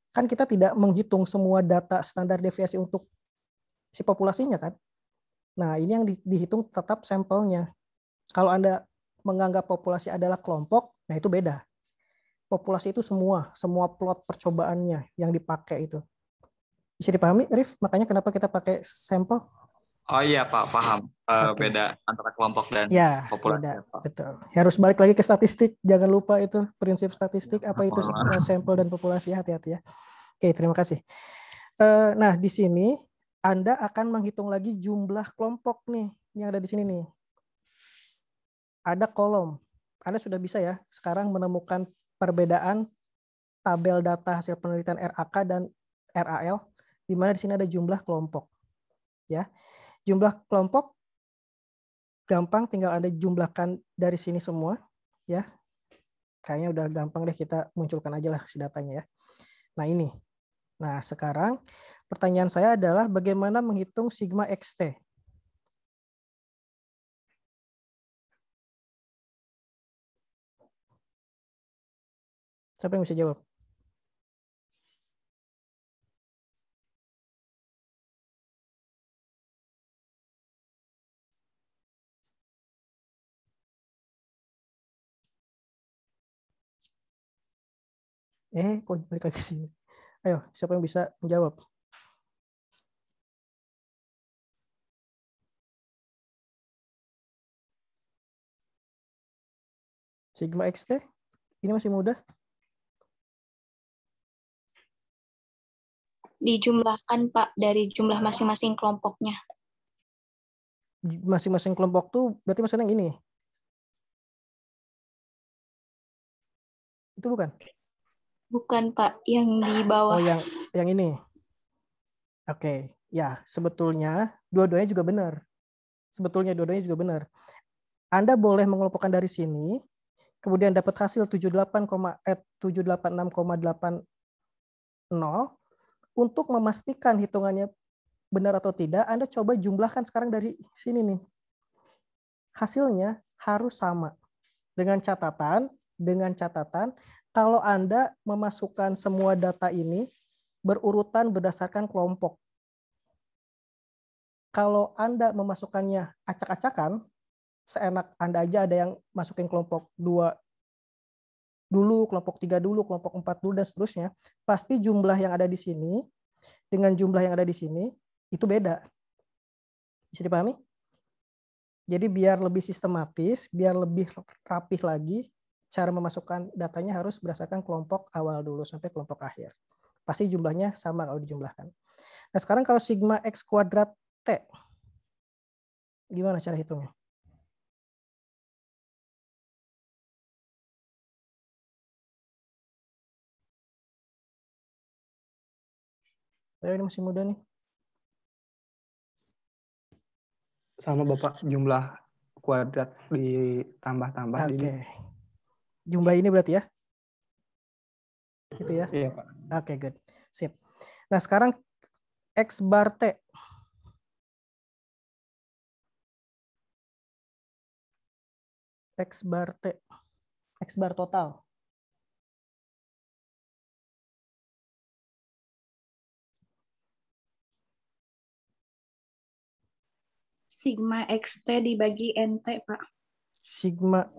Kan kita tidak menghitung semua data standar deviasi untuk si populasinya kan. Nah, ini yang dihitung tetap sampelnya. Kalau Anda menganggap populasi adalah kelompok, nah itu beda. Populasi itu semua plot percobaannya yang dipakai itu. Bisa dipahami, Rif? Makanya kenapa kita pakai sampel? Oh iya, Pak, paham. Oke. Beda antara kelompok dan Ya, populasi. beda. Ya, Pak. Betul. Harus balik lagi ke statistik. Jangan lupa itu prinsip statistik, apa itu sampel dan populasi. Hati-hati ya. Oke, terima kasih. Nah, di sini Anda akan menghitung lagi jumlah kelompok nih yang ada di sini nih. Ada kolom. Anda sudah bisa ya sekarang menemukan perbedaan tabel data hasil penelitian RAK dan RAL, di mana di sini ada jumlah kelompok. Ya, jumlah kelompok gampang, tinggal Anda jumlahkan dari sini semua. Ya, kayaknya udah gampang deh, kita munculkan aja lah si datanya ya. Nah ini. Nah sekarang pertanyaan saya adalah bagaimana menghitung sigma XT? Siapa yang bisa jawab? Kok balik lagi sini? Ayo, siapa yang bisa menjawab? Sigma XT? Ini masih mudah. Dijumlahkan, Pak, dari jumlah masing-masing kelompoknya. Masing-masing kelompok tuh berarti maksudnya yang ini? Itu bukan? Bukan, Pak, yang di bawah. Oh, yang ini. Oke, ya sebetulnya dua-duanya juga benar. Anda boleh mengelompokkan dari sini, kemudian dapat hasil 786,80 untuk memastikan hitungannya benar atau tidak. Anda coba jumlahkan sekarang dari sini nih. Hasilnya harus sama. Dengan catatan kalau Anda memasukkan semua data ini berurutan berdasarkan kelompok. Kalau Anda memasukkannya acak-acakan, seenak Anda aja, ada yang masukin kelompok 2 dulu, kelompok 3 dulu, kelompok 4 dulu, dan seterusnya, pasti jumlah yang ada di sini dengan jumlah yang ada di sini itu beda. Bisa dipahami? Jadi biar lebih sistematis, biar lebih rapih lagi, cara memasukkan datanya harus berdasarkan kelompok awal dulu sampai kelompok akhir. Pasti jumlahnya sama kalau dijumlahkan. Nah sekarang kalau sigma X kuadrat T, gimana cara hitungnya? Saya ini masih muda nih. Sama Bapak, jumlah kuadrat ditambah-tambah. Oke. Jumlah ini berarti ya? Gitu ya? Iya, Pak. Oke, good. Sip. Nah, sekarang X bar T. X bar T. X bar total. Sigma XT dibagi NT, Pak. Sigma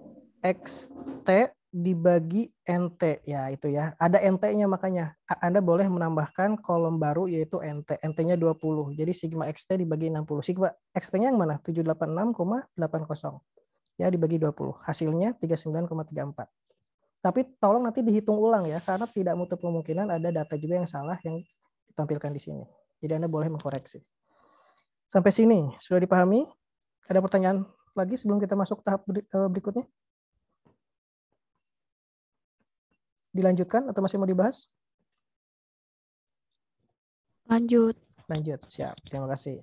XT dibagi NT. Ya, itu ya. Ada NT-nya makanya. Anda boleh menambahkan kolom baru yaitu NT. NT-nya 20. Jadi sigma XT dibagi 60. Sigma XT-nya yang mana? 786,80. Ya, dibagi 20. Hasilnya 39,34. Tapi tolong nanti dihitung ulang ya, karena tidak menutup kemungkinan ada data juga yang salah yang ditampilkan di sini. Jadi Anda boleh mengkoreksi. Sampai sini sudah dipahami? Ada pertanyaan lagi sebelum kita masuk tahap berikutnya? Dilanjutkan atau masih mau dibahas? Lanjut. Lanjut, siap. Terima kasih.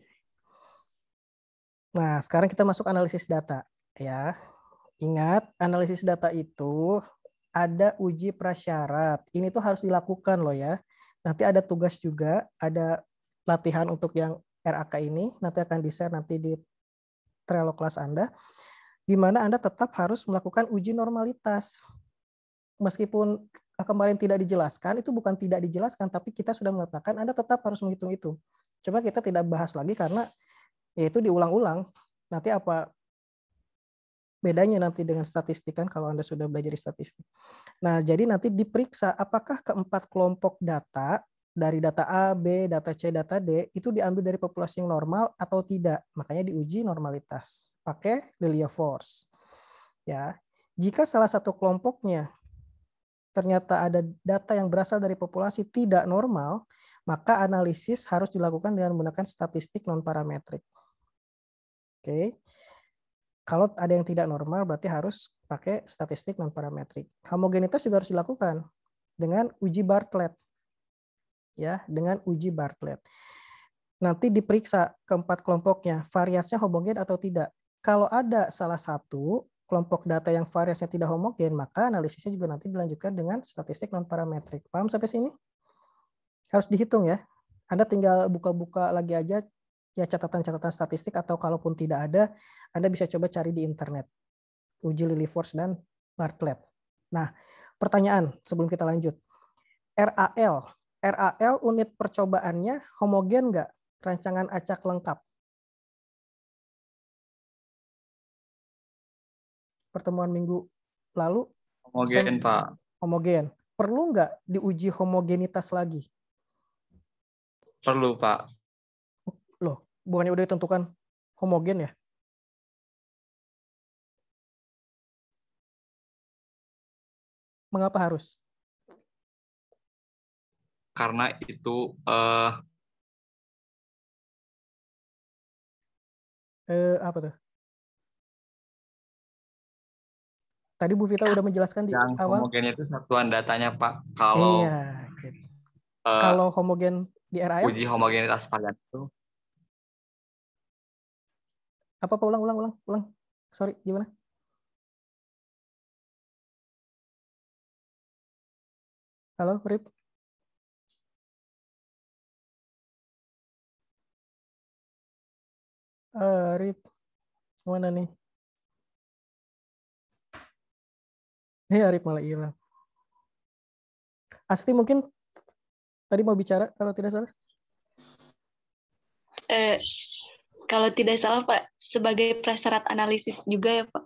Nah, sekarang kita masuk analisis data. Ya, ingat analisis data itu ada uji prasyarat. Ini tuh harus dilakukan loh ya. Nanti ada tugas juga, ada latihan untuk yang RAK ini, nanti akan di-share nanti di Trello kelas Anda, di mana Anda tetap harus melakukan uji normalitas. Meskipun kemarin tidak dijelaskan, itu bukan tidak dijelaskan, tapi kita sudah mengatakan Anda tetap harus menghitung itu. Coba kita tidak bahas lagi karena ya itu diulang-ulang. Nanti apa bedanya nanti dengan statistik kan kalau Anda sudah belajar statistik. Nah, jadi nanti diperiksa apakah keempat kelompok data dari data A, B, data C, data D itu diambil dari populasi yang normal atau tidak. Makanya diuji normalitas pakai Lilia-Force. Ya. Jika salah satu kelompoknya ternyata ada data yang berasal dari populasi tidak normal, maka analisis harus dilakukan dengan menggunakan statistik non-parametrik. Oke. Kalau ada yang tidak normal berarti harus pakai statistik non-parametrik. Homogenitas juga harus dilakukan dengan uji Bartlett. Ya, dengan uji Bartlett. Nanti diperiksa keempat kelompoknya, variasinya homogen atau tidak. Kalau ada salah satu kelompok data yang variasinya tidak homogen, maka analisisnya juga nanti dilanjutkan dengan statistik non-parametrik. Paham sampai sini? Harus dihitung ya. Anda tinggal buka-buka lagi aja ya catatan-catatan statistik, atau kalaupun tidak ada, Anda bisa coba cari di internet. Uji Lilia-Force dan Bartlett. Nah, pertanyaan sebelum kita lanjut. RAL unit percobaannya homogen nggak? Rancangan acak lengkap. Pertemuan minggu lalu. Homogen, Pak. Homogen. Perlu nggak diuji homogenitas lagi? Perlu, Pak. Loh, bukannya udah ditentukan homogen ya? Mengapa harus? Karena itu apa tuh? Tadi Bu Vita udah menjelaskan di yang awal. homogen itu satuan datanya, Pak. Kalau iya, gitu. Kalau homogen di RAL? Uji homogenitas varian itu. Apa ulang. Sorry, gimana? Halo, Rip. Rip, mana nih? Rip malah hilang. Asti mungkin tadi mau bicara kalau tidak salah. Kalau tidak salah Pak, sebagai prasyarat analisis juga ya Pak?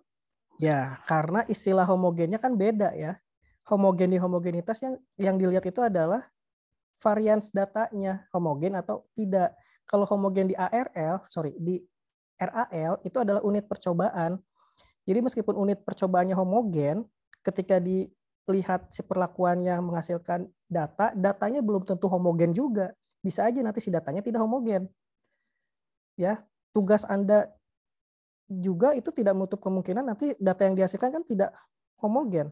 Ya, karena istilah homogennya kan beda ya. Homogen di homogenitas yang dilihat itu adalah varians datanya homogen atau tidak. Kalau homogen di di RAL itu adalah unit percobaan. Jadi meskipun unit percobaannya homogen, ketika dilihat si perlakuannya menghasilkan data, datanya belum tentu homogen juga. Bisa aja nanti si datanya tidak homogen. Ya, tugas Anda juga itu tidak menutup kemungkinan nanti data yang dihasilkan kan tidak homogen.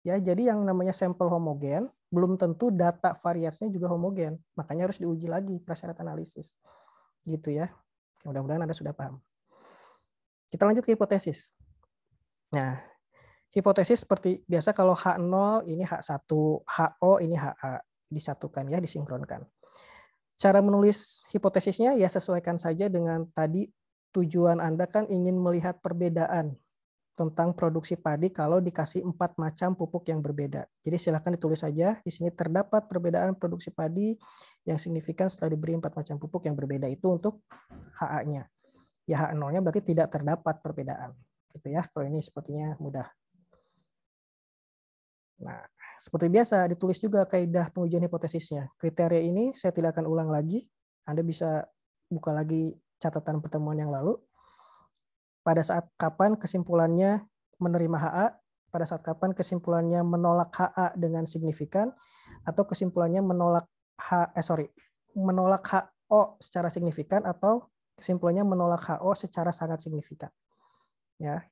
Ya, jadi yang namanya sampel homogen belum tentu data variasinya juga homogen. Makanya harus diuji lagi prasyarat analisis. Gitu ya. Mudah-mudahan Anda sudah paham. Kita lanjut ke hipotesis. Nah, hipotesis seperti biasa kalau H0 ini H1, HO ini HA, disatukan ya, disinkronkan. Cara menulis hipotesisnya ya sesuaikan saja dengan tadi tujuan Anda kan ingin melihat perbedaan tentang produksi padi kalau dikasih 4 macam pupuk yang berbeda. Jadi silakan ditulis saja, di sini terdapat perbedaan produksi padi yang signifikan setelah diberi 4 macam pupuk yang berbeda itu untuk HA-nya. Ya H0-nya berarti tidak terdapat perbedaan. Gitu ya, kalau ini sepertinya mudah. Nah, seperti biasa ditulis juga kaidah pengujian hipotesisnya. Kriteria ini saya tidak akan ulang lagi. Anda bisa buka lagi catatan pertemuan yang lalu. Pada saat kapan kesimpulannya menerima HA, pada saat kapan kesimpulannya menolak HA dengan signifikan, atau kesimpulannya menolak menolak HO secara signifikan, atau kesimpulannya menolak HO secara sangat signifikan. Ya,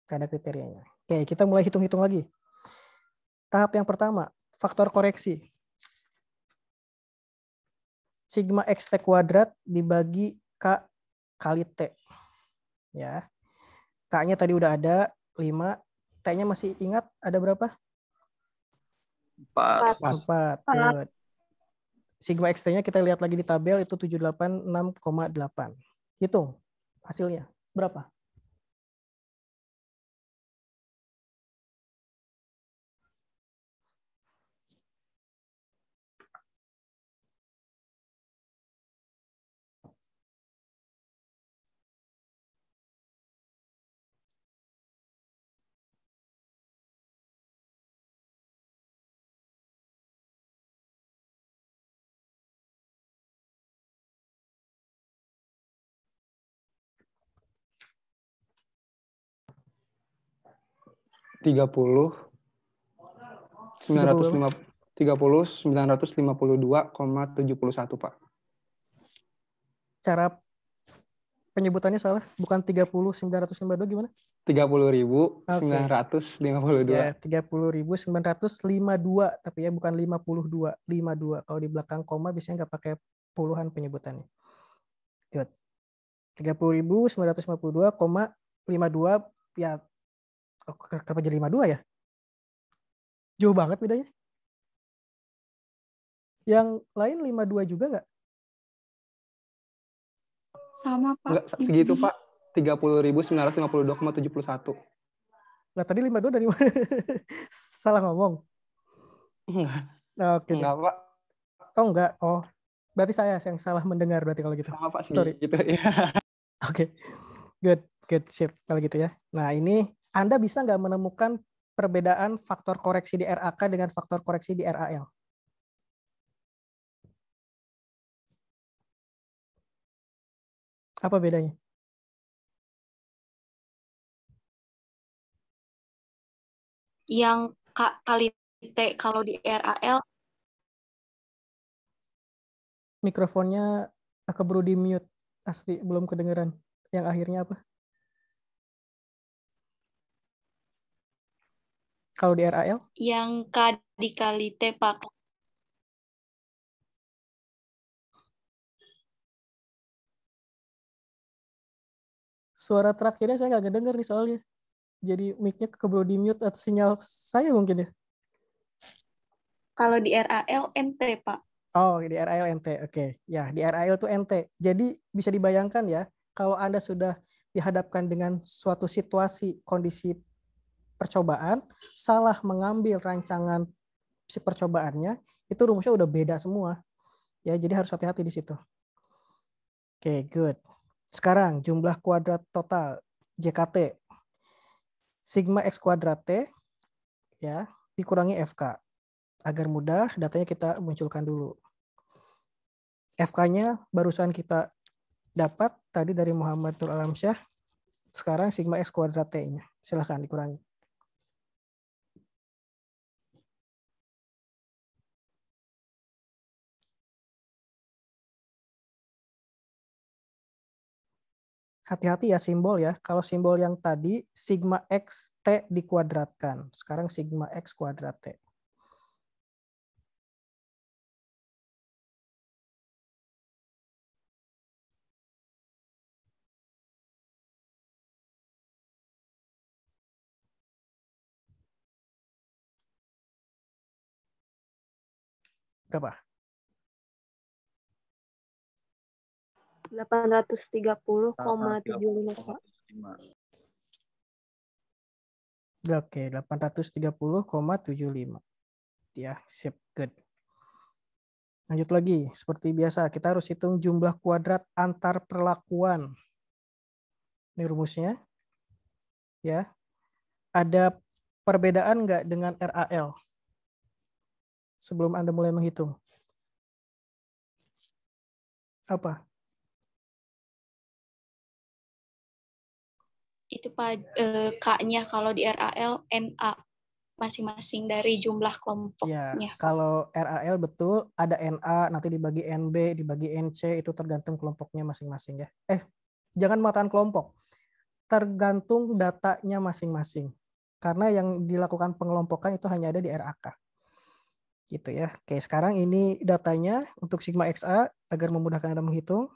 ada kriterianya. Oke, kita mulai hitung-hitung lagi. Tahap yang pertama, faktor koreksi. Sigma XT kuadrat dibagi K kali T. Ya. K-nya tadi udah ada 5, T-nya masih ingat ada berapa? 4. Good. Sigma XT-nya kita lihat lagi di tabel itu 786,8. Hitung hasilnya berapa? Tiga puluh 952,71 Pak. Cara penyebutannya salah, bukan 30.952 gimana? 30.952. Ya, 30.952 tapi ya bukan 52. Kalau di belakang koma biasanya nggak pakai puluhan penyebutannya. Good. 30.952,52 ya. Oh, kenapa jadi 52 ya? Jauh banget bedanya. Yang lain 52 juga nggak? Sama, Pak. Enggak, segitu, Pak. 30.952,71. Nah, tadi 52 dari mana? Salah ngomong. Enggak. Oke. Enggak, Pak. Oh, enggak. Oh, berarti saya yang salah mendengar berarti kalau gitu. Sama, Pak. Sorry. Gitu, ya. Oke. Good. Sip. Kalau gitu ya. Nah, ini Anda bisa nggak menemukan perbedaan faktor koreksi di RAK dengan faktor koreksi di RAL? Apa bedanya? Yang K kali T kalau di RAL. Mikrofonnya keburu di mute. Asli belum kedengeran. Yang akhirnya apa? Kalau di RAL? Yang K dikali T, Pak. Suara terakhirnya saya nggak kedenger nih soalnya. Jadi mic-nya keburu di mute atau sinyal saya mungkin ya? Kalau di RAL NT, Pak. Oh, di RAL NT. Oke. Ya, di RAL itu NT. Jadi bisa dibayangkan ya, kalau Anda sudah dihadapkan dengan suatu situasi, kondisi percobaan, salah mengambil rancangan si percobaannya, itu rumusnya udah beda semua. Ya, jadi harus hati-hati di situ. Oke, good. Sekarang jumlah kuadrat total JKT. Sigma X kuadrat T ya, dikurangi FK. Agar mudah, datanya kita munculkan dulu. FK-nya barusan kita dapat tadi dari Muhammad Nur Alamsyah. Sekarang sigma X kuadrat T-nya. Silahkan dikurangi. Hati-hati ya simbol ya. Kalau simbol yang tadi sigma X T dikuadratkan. Sekarang sigma X kuadrat T. Berapa? 830,75 Pak. Oke, 830,75. Ya, sip, good. Lanjut lagi, seperti biasa kita harus hitung jumlah kuadrat antar perlakuan. Ini rumusnya. Ya. Ada perbedaan nggak dengan RAL? Sebelum Anda mulai menghitung. Apa? Itu K-nya kalau di RAL NA masing-masing dari jumlah Ya, kelompoknya. kalau RAL betul ada NA, nanti dibagi NB, dibagi NC, itu tergantung kelompoknya masing-masing ya. Jangan mengatakan kelompok. Tergantung datanya masing-masing. Karena yang dilakukan pengelompokan itu hanya ada di RAK. Gitu ya. Oke, sekarang ini datanya untuk sigma XA agar memudahkan Anda menghitung.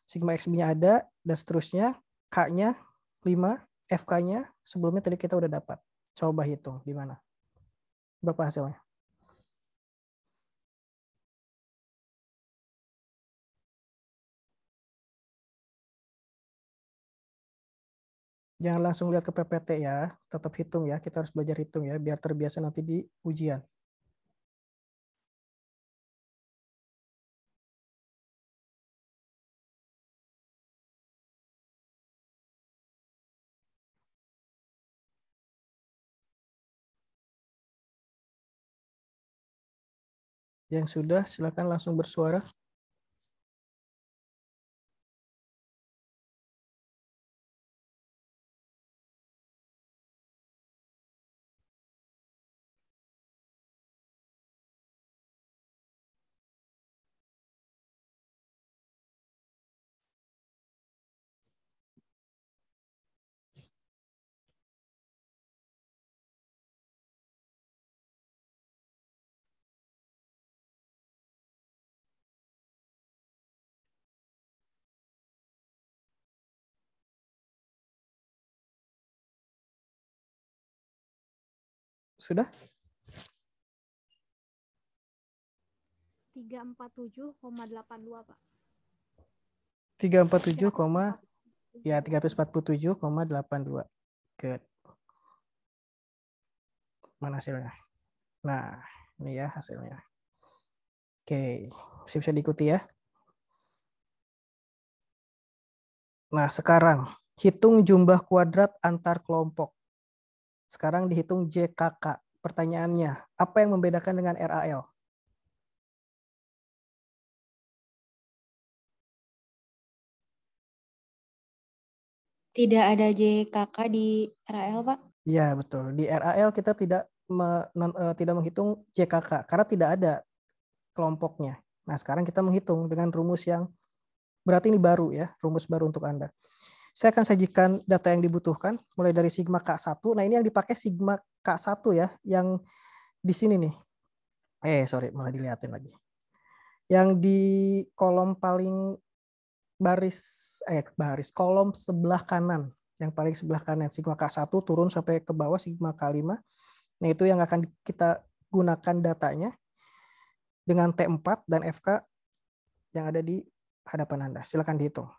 Sigma XB-nya ada dan seterusnya. K-nya 5, FK-nya sebelumnya tadi kita udah dapat. Coba hitung di mana? Berapa hasilnya? Jangan langsung lihat ke PPT ya, tetap hitung ya. Kita harus belajar hitung ya, biar terbiasa nanti di ujian. Yang sudah, silakan langsung bersuara. Sudah? 347,82 Pak. 347, ya 347,82. Good. Mana hasilnya? Nah, ini ya hasilnya. Oke, bisa diikuti ya. Nah, sekarang hitung jumlah kuadrat antar kelompok. Sekarang dihitung JKK. Pertanyaannya, apa yang membedakan dengan RAL? Tidak ada JKK di RAL, Pak? Iya, betul. Di RAL kita tidak menghitung JKK karena tidak ada kelompoknya. Nah, sekarang kita menghitung dengan rumus yang berarti ini baru ya, rumus baru untuk Anda. Saya akan sajikan data yang dibutuhkan mulai dari sigma K1. Nah, ini yang dipakai sigma K1 ya, yang di sini nih. Sorry, malah dilihatin lagi. Yang di kolom paling kolom sebelah kanan, yang paling sebelah kanan sigma K1 turun sampai ke bawah sigma K5. Nah, itu yang akan kita gunakan datanya dengan T4 dan FK yang ada di hadapan Anda. Silakan dihitung.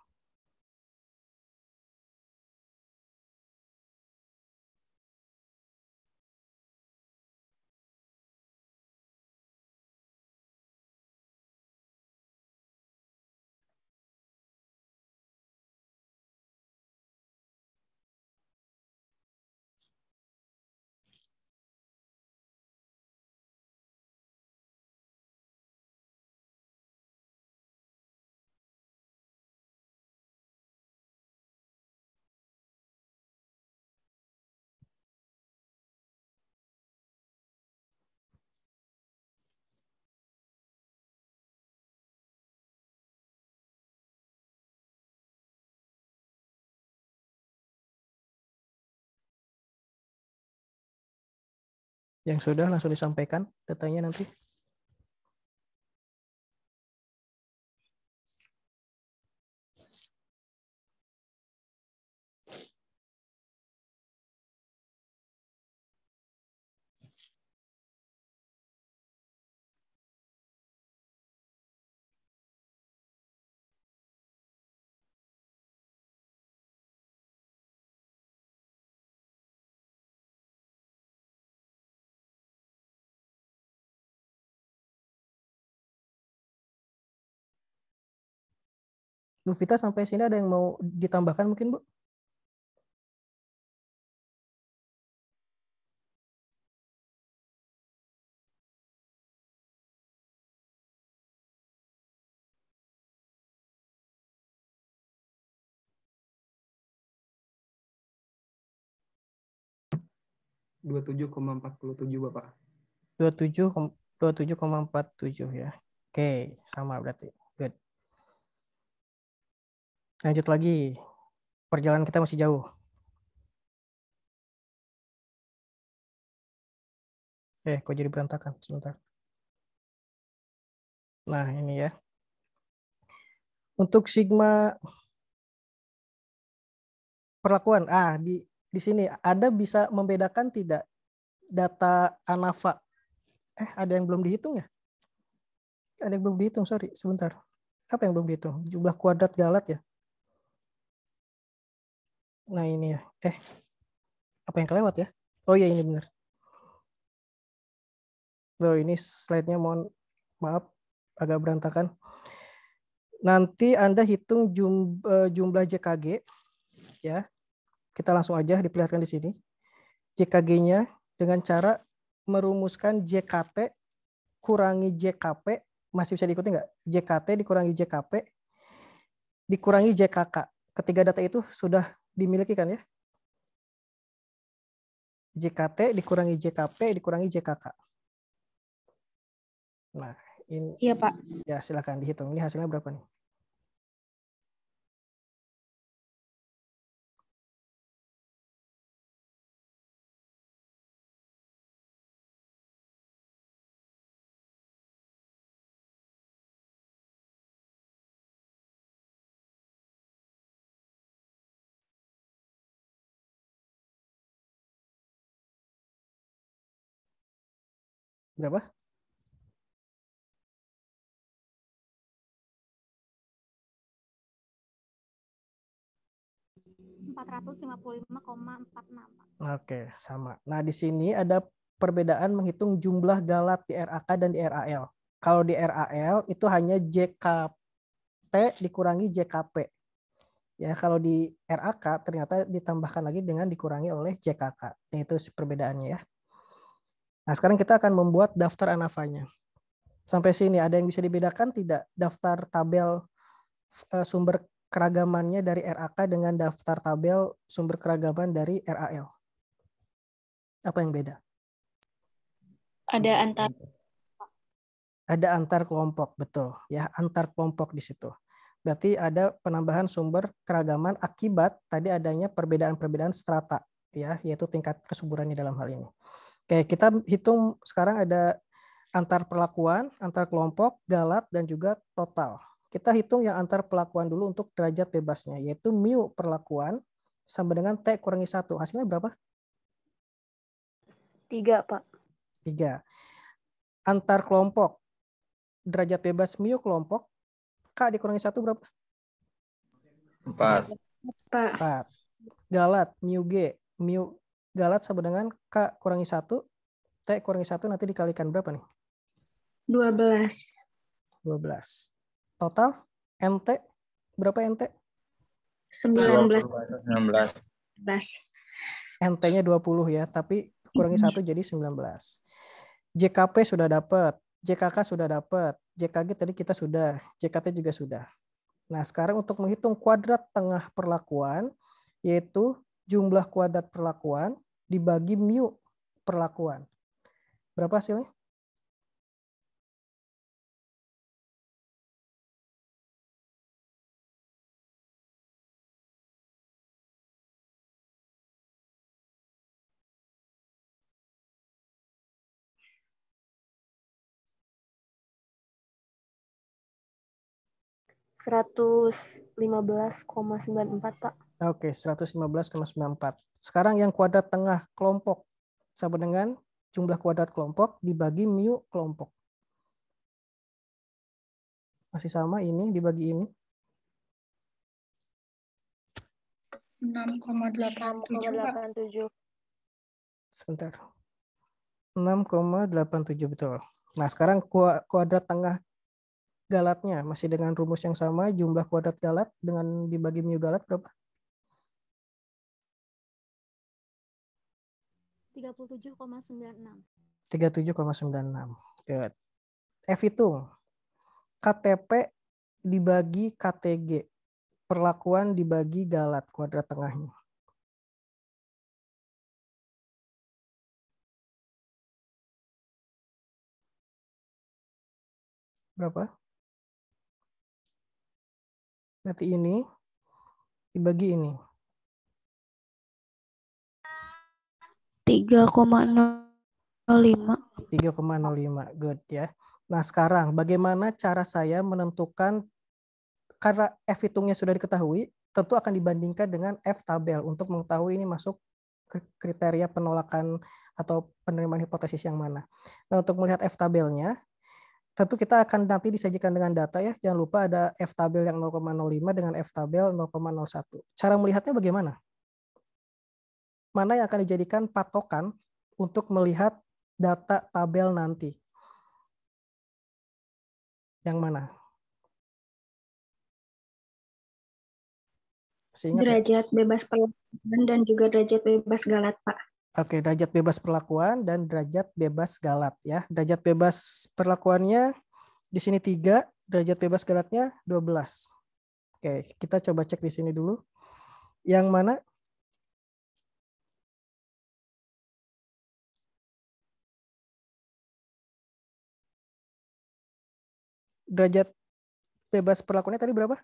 Yang sudah langsung disampaikan datanya nanti. Bu Vita sampai sini ada yang mau ditambahkan mungkin, Bu? Dua 27,47 Bapak. 27,47 ya. Oke, sama berarti. Good. Lanjut lagi. Perjalanan kita masih jauh. Kok jadi berantakan? Sebentar. Nah, ini ya. Untuk sigma perlakuan, di sini ada bisa membedakan tidak data ANAVA? Ada yang belum dihitung ya? Ada yang belum dihitung, sorry, sebentar. Apa yang belum dihitung? Jumlah kuadrat galat ya? Nah, ini ya. Apa yang kelewat ya? Oh iya, ini benar. Loh, ini slide-nya maaf, agak berantakan. Nanti Anda hitung jumlah JKG, ya. Kita langsung aja diperlihatkan di sini. JKG-nya dengan cara merumuskan JKT kurangi JKP, masih bisa diikuti nggak? JKT dikurangi JKP dikurangi JKK. Ketiga data itu sudah dimiliki kan ya? JKT dikurangi JKP dikurangi JKK. Nah, ini Iya, Pak. ya silakan dihitung. Ini hasilnya berapa nih? Berapa? 455,46, Pak. Oke, sama. Nah, di sini ada perbedaan menghitung jumlah galat di RAK dan di RAL. Kalau di RAL itu hanya JKT dikurangi JKP. Ya, kalau di RAK ternyata ditambahkan lagi dengan dikurangi oleh JKK. Nah, itu perbedaannya ya. Nah, sekarang kita akan membuat daftar ANAVA-nya. Sampai sini ada yang bisa dibedakan tidak daftar tabel sumber keragamannya dari RAK dengan daftar tabel sumber keragaman dari RAL? Apa yang beda? Ada antar kelompok, betul ya, antar kelompok di situ. Berarti ada penambahan sumber keragaman akibat tadi adanya perbedaan-perbedaan strata ya, yaitu tingkat kesuburannya dalam hal ini. Oke, kita hitung sekarang ada antar perlakuan, antar kelompok, galat dan juga total. Kita hitung yang antar perlakuan dulu untuk derajat bebasnya, yaitu mu perlakuan sama dengan T kurangi 1. Hasilnya berapa? 3, Pak. 3. Antar kelompok, derajat bebas mu kelompok, K dikurangi 1 berapa? 4. 4. Galat, mu G. Mu galat sama dengan K kurangi 1, T kurangi 1 nanti dikalikan berapa nih? 12. 12. Total, NT, berapa NT? 19. 19. NT-nya 20 ya, tapi kurangi 1 jadi 19. JKP sudah dapat, JKK sudah dapat, JKG tadi kita sudah, JKT juga sudah. Nah, sekarang untuk menghitung kuadrat tengah perlakuan, yaitu jumlah kuadrat perlakuan dibagi mu perlakuan. Berapa hasilnya? 115,94, Pak. Oke, 115,94. Sekarang yang kuadrat tengah kelompok sama dengan jumlah kuadrat kelompok dibagi mu kelompok. Masih sama ini dibagi ini. 6,87. Sebentar. 6,87 betul. Nah, sekarang kuadrat tengah galatnya masih dengan rumus yang sama, jumlah kuadrat galat dengan dibagi mu galat berapa? 37,96. 37,96. Good. F hitung. KTP dibagi KTG. Perlakuan dibagi galat kuadrat tengahnya. Berapa? Berarti ini dibagi ini. 3,05. 3,05. Good ya. Nah, sekarang bagaimana cara saya menentukan, karena F hitungnya sudah diketahui, tentu akan dibandingkan dengan F tabel untuk mengetahui ini masuk kriteria penolakan atau penerimaan hipotesis yang mana. Nah, untuk melihat F tabelnya, tentu kita akan nanti disajikan dengan data ya. Jangan lupa ada F tabel yang 0,05 dengan F tabel 0,01. Cara melihatnya bagaimana? Mana yang akan dijadikan patokan untuk melihat data tabel nanti? Yang mana? Seingat Derajat bebas perlakuan dan juga derajat bebas galat, Pak. Oke, derajat bebas perlakuan dan derajat bebas galat ya. Derajat bebas perlakuannya di sini 3, derajat bebas galatnya 12. Oke, kita coba cek di sini dulu. Yang mana? Derajat bebas perlakuannya tadi berapa?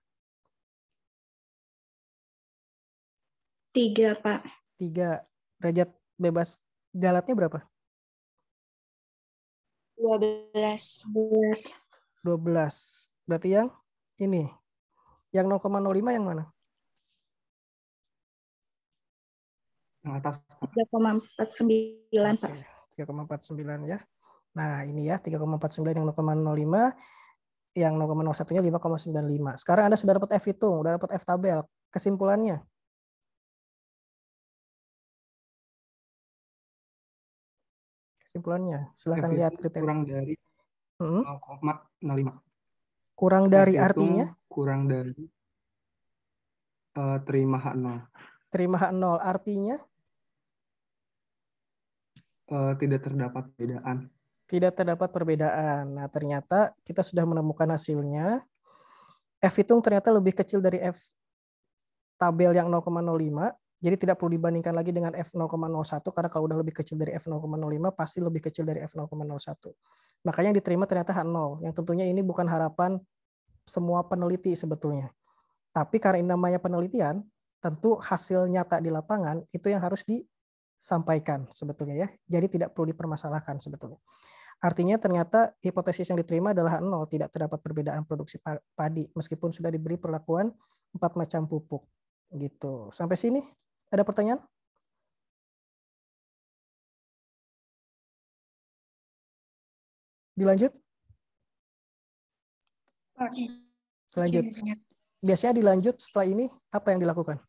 3, Pak. 3. Derajat bebas galatnya berapa? 12. 12. Berarti yang ini. Yang 0,05 yang mana? Yang atas. 3,49, Pak. 3,49 ya. Nah, ini ya 3,49 yang 0,05, yang 0,01-nya 5,95. Sekarang Anda sudah dapat F hitung, sudah dapat F tabel. Kesimpulannya? Kesimpulannya, silahkan lihat kriteria. Kurang dari 0,05. Kurang dari artinya? Kurang dari terima H0. Terima H0 artinya? Tidak terdapat perbedaan. Tidak terdapat perbedaan. Nah, ternyata kita sudah menemukan hasilnya. F hitung ternyata lebih kecil dari F tabel yang 0,05. Jadi tidak perlu dibandingkan lagi dengan F0,01 karena kalau udah lebih kecil dari F0,05 pasti lebih kecil dari F0,01. Makanya yang diterima ternyata H0. Yang tentunya ini bukan harapan semua peneliti sebetulnya. Tapi karena ini namanya penelitian, tentu hasil nyata di lapangan itu yang harus disampaikan sebetulnya ya. Jadi tidak perlu dipermasalahkan sebetulnya. Artinya ternyata hipotesis yang diterima adalah H0, tidak terdapat perbedaan produksi padi meskipun sudah diberi perlakuan 4 macam pupuk. Gitu. Sampai sini ada pertanyaan? Dilanjut? Lanjut. Biasanya dilanjut setelah ini apa yang dilakukan?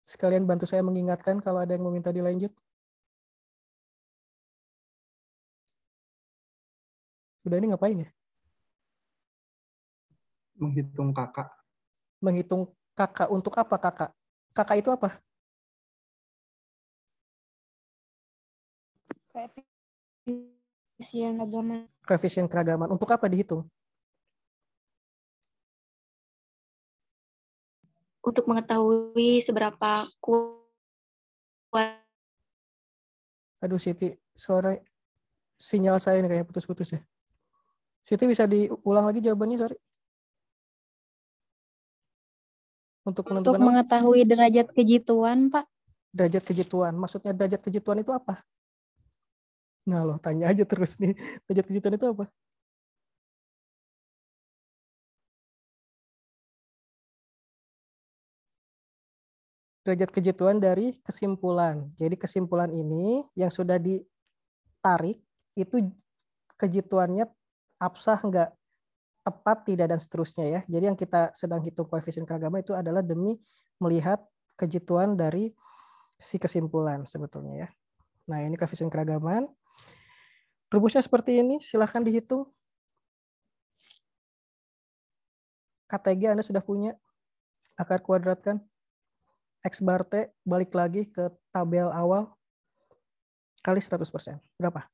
Sekalian bantu saya mengingatkan kalau ada yang meminta dilanjut. Udah ini ngapain ya? Menghitung kakak. Menghitung kakak untuk apa kakak? Kakak itu apa? Koefisien keragaman. Koefisien keragaman. Untuk apa dihitung? Untuk mengetahui seberapa kuat. Aduh Siti, suara sinyal saya ini kayaknya putus-putus ya. Siti bisa diulang lagi jawabannya, sorry. Untuk mengetahui derajat kejituan, Pak. Derajat kejituan. Maksudnya derajat kejituan itu apa? Nah loh, tanya aja terus nih. Derajat kejituan itu apa? derajat kejituan dari kesimpulan. Jadi kesimpulan ini yang sudah ditarik itu kejituannya absah enggak, tepat tidak, dan seterusnya ya. Jadi yang kita sedang hitung koefisien keragaman itu adalah demi melihat kejituan dari si kesimpulan sebetulnya ya. Nah, ini koefisien keragaman. Rumusnya seperti ini, silahkan dihitung. KTG Anda sudah punya, akar kuadrat kan? X bar T, balik lagi ke tabel awal, kali 100%. Berapa?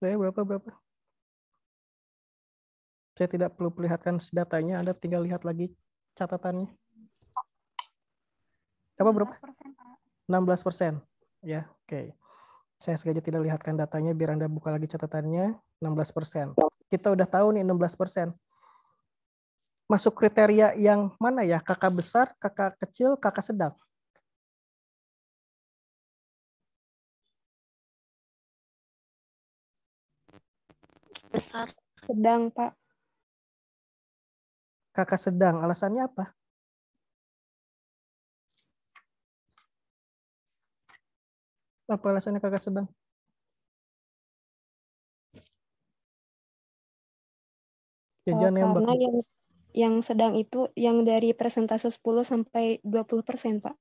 Berapa? Saya tidak perlu perlihatkan datanya, Anda tinggal lihat lagi catatannya. Apa berapa? 16%. Ya, oke. Saya sengaja tidak lihatkan datanya biar Anda buka lagi catatannya. 16%. Kita udah tahu nih 16%. Masuk kriteria yang mana ya? Kakak besar, kakak kecil, kakak sedang? Besar. Sedang, Pak. Kakak sedang, alasannya apa? Apa alasannya kakak sedang? Jajan Karena yang sedang itu yang dari persentase 10 sampai 20%, Pak.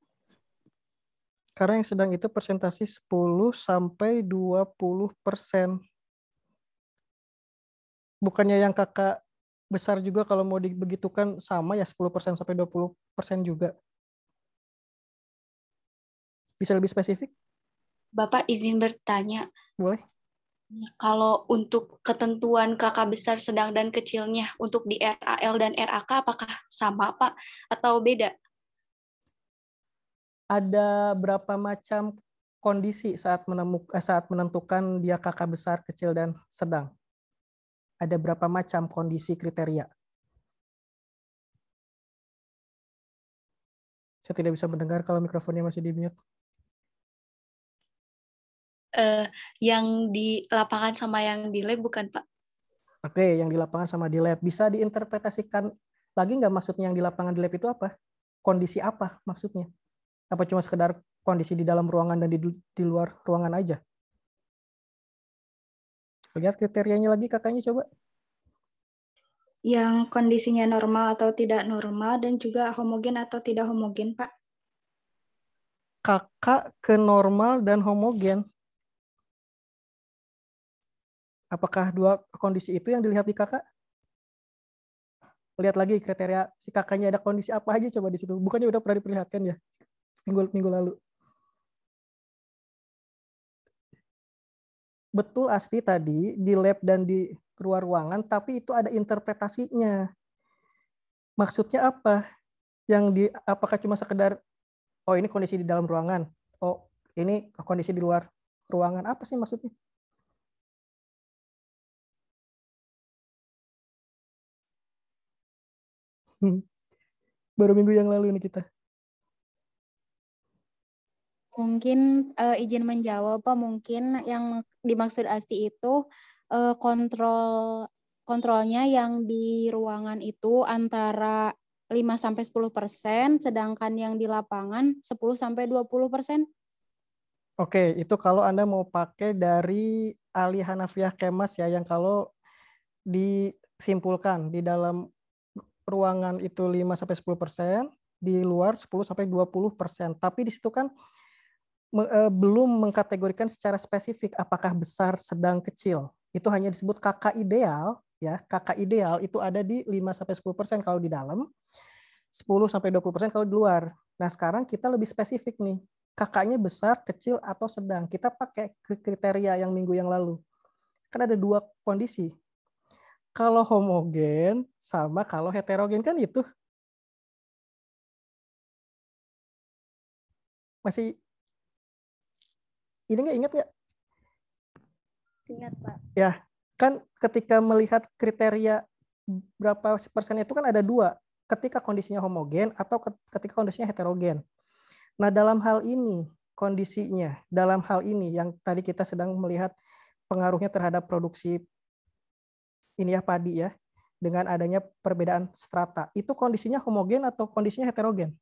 Karena yang sedang itu persentase 10 sampai 20%. Bukannya yang kakak besar juga kalau mau dibegitukan sama ya 10% sampai 20% juga. Bisa lebih spesifik? Bapak izin bertanya. Boleh. Kalau untuk ketentuan kakak besar, sedang, dan kecilnya untuk di RAL dan RAK apakah sama, Pak? Atau beda? Ada berapa macam kondisi saat menentukan dia kakak besar, kecil, dan sedang? Ada berapa macam kondisi kriteria? Saya tidak bisa mendengar kalau mikrofonnya masih di-mute. Yang di lapangan sama yang di lab bukan, Pak? Oke, yang di lapangan sama di lab. Bisa diinterpretasikan lagi nggak maksudnya yang di lapangan di lab itu apa? Kondisi apa maksudnya? Apa cuma sekedar kondisi di dalam ruangan dan di luar ruangan aja? Lihat kriterianya lagi kakaknya coba. Yang kondisinya normal atau tidak normal dan juga homogen atau tidak homogen, Pak. Kakak ke normal dan homogen. Apakah dua kondisi itu yang dilihat di kakak? Lihat lagi kriteria si kakaknya ada kondisi apa aja coba di situ. Bukannya udah pernah diperlihatkan ya minggu lalu. Betul Asti tadi di lab dan di luar ruangan, tapi itu ada interpretasinya. Maksudnya apa? Apakah cuma sekedar oh ini kondisi di dalam ruangan, oh ini kondisi di luar ruangan, apa sih maksudnya? Baru minggu yang lalu nih kita. Mungkin izin menjawab, Pak. Mungkin yang dimaksud Asti itu kontrolnya yang di ruangan itu antara 5-10%, sedangkan yang di lapangan 10-20%. Oke, itu kalau Anda mau pakai dari ahli Hanafiah Kemas ya, yang kalau disimpulkan di dalam ruangan itu 5-10%, di luar 10-20%. Tapi di situ kan belum mengkategorikan secara spesifik apakah besar, sedang, kecil. itu hanya disebut kakak ideal, ya. Kakak ideal itu ada di 5-10% kalau di dalam, 10-20% kalau di luar. Nah, sekarang kita lebih spesifik nih. Kakaknya besar, kecil, atau sedang. Kita pakai kriteria yang minggu yang lalu. Kan ada 2 kondisi. Kalau homogen sama kalau heterogen kan itu. Masih ini nggak ingat nggak? Ingat, Pak. Ya, kan ketika melihat kriteria berapa persen itu kan ada 2. Ketika kondisinya homogen atau ketika kondisinya heterogen. Nah, dalam hal ini, kondisinya, dalam hal ini yang tadi kita sedang melihat pengaruhnya terhadap produksi ini ya padi ya, dengan adanya perbedaan strata. Itu kondisinya homogen atau kondisinya heterogen?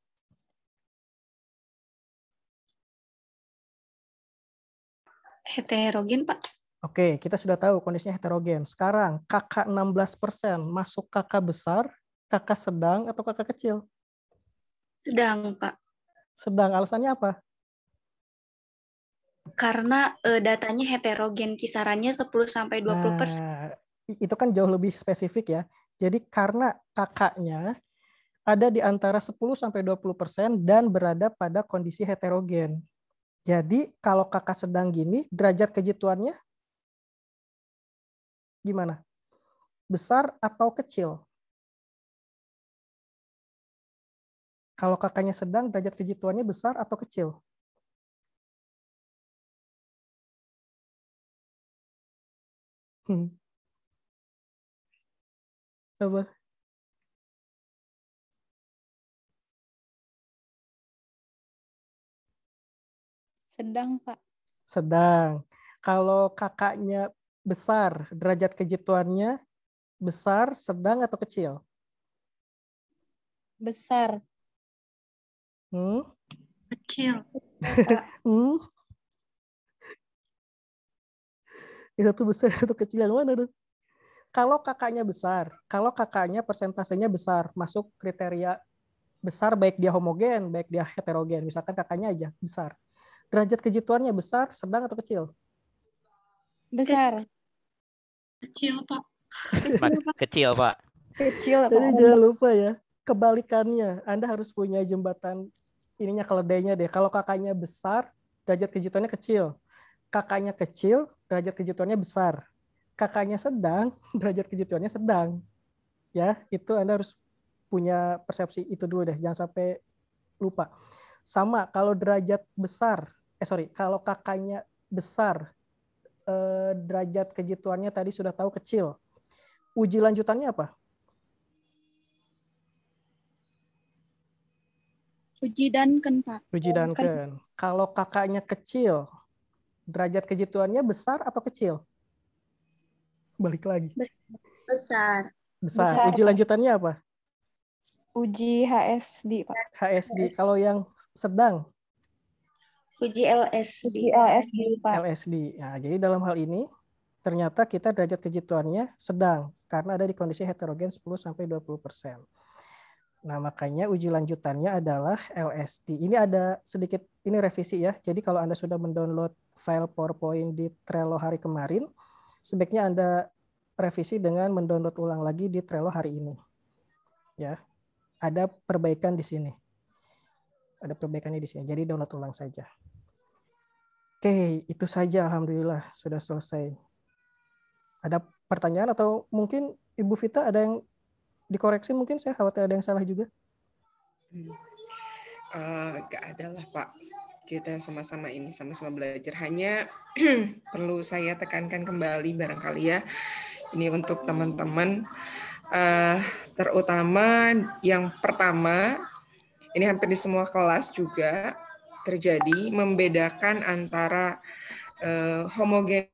Heterogen, Pak. Oke, kita sudah tahu kondisinya heterogen. Sekarang kakak 16% masuk kakak besar, kakak sedang, atau kakak kecil? Sedang, Pak. Sedang, alasannya apa? Karena datanya heterogen, kisarannya 10-20%. Nah, itu kan jauh lebih spesifik ya. Jadi karena kakaknya ada di antara 10-20% dan berada pada kondisi heterogen. Jadi kalau kakak sedang gini, derajat kejituannya gimana? Besar atau kecil? Kalau kakaknya sedang, derajat kejituannya besar atau kecil? Apa? Sedang, Pak. Sedang. Kalau kakaknya besar, derajat kejituannya besar, sedang, atau kecil? Besar. Kecil. Itu besar atau kecil yang mana tuh? Kalau kakaknya besar, kalau kakaknya persentasenya besar, masuk kriteria besar baik dia homogen, baik dia heterogen. Misalkan kakaknya aja besar. Derajat kejituannya besar, sedang, atau kecil? Besar. Kecil, Pak. Kecil, Pak. Kecil. Jadi jangan lupa ya, kebalikannya. Anda harus punya jembatan ininya keledainya deh. Kalau kakaknya besar, derajat kejituannya kecil. Kakaknya kecil, derajat kejituannya besar. Kakaknya sedang, derajat kejituannya sedang. Ya, itu Anda harus punya persepsi itu dulu deh, jangan sampai lupa. Sama kalau derajat besar, kalau kakaknya besar, derajat kejituannya tadi sudah tahu kecil. Uji lanjutannya apa? Uji Duncan, Pak. Uji Duncan. Kalau kakaknya kecil, derajat kejituannya besar atau kecil? Balik lagi. Besar. Besar. Uji lanjutannya apa? Uji HSD, Pak. HSD. Kalau yang sedang? Uji LSD. Uji LSD, Pak. LSD. Nah, jadi dalam hal ini ternyata kita derajat kejituannya sedang karena ada di kondisi heterogen 10-20%. Nah, makanya uji lanjutannya adalah LSD. Ini ada sedikit ini revisi ya. Jadi kalau Anda sudah mendownload file PowerPoint di Trello hari kemarin, sebaiknya Anda revisi dengan mendownload ulang lagi di Trello hari ini. Ya. Ada perbaikan di sini. Ada perbaikannya di sini. Jadi download ulang saja. Oke, itu saja alhamdulillah sudah selesai. Ada pertanyaan atau mungkin Ibu Vita ada yang dikoreksi, mungkin saya khawatir ada yang salah juga. Gak ada lah Pak, kita sama-sama belajar. Hanya perlu saya tekankan kembali barangkali ya, ini untuk teman-teman, terutama yang pertama, ini hampir di semua kelas juga terjadi, membedakan antara homogen.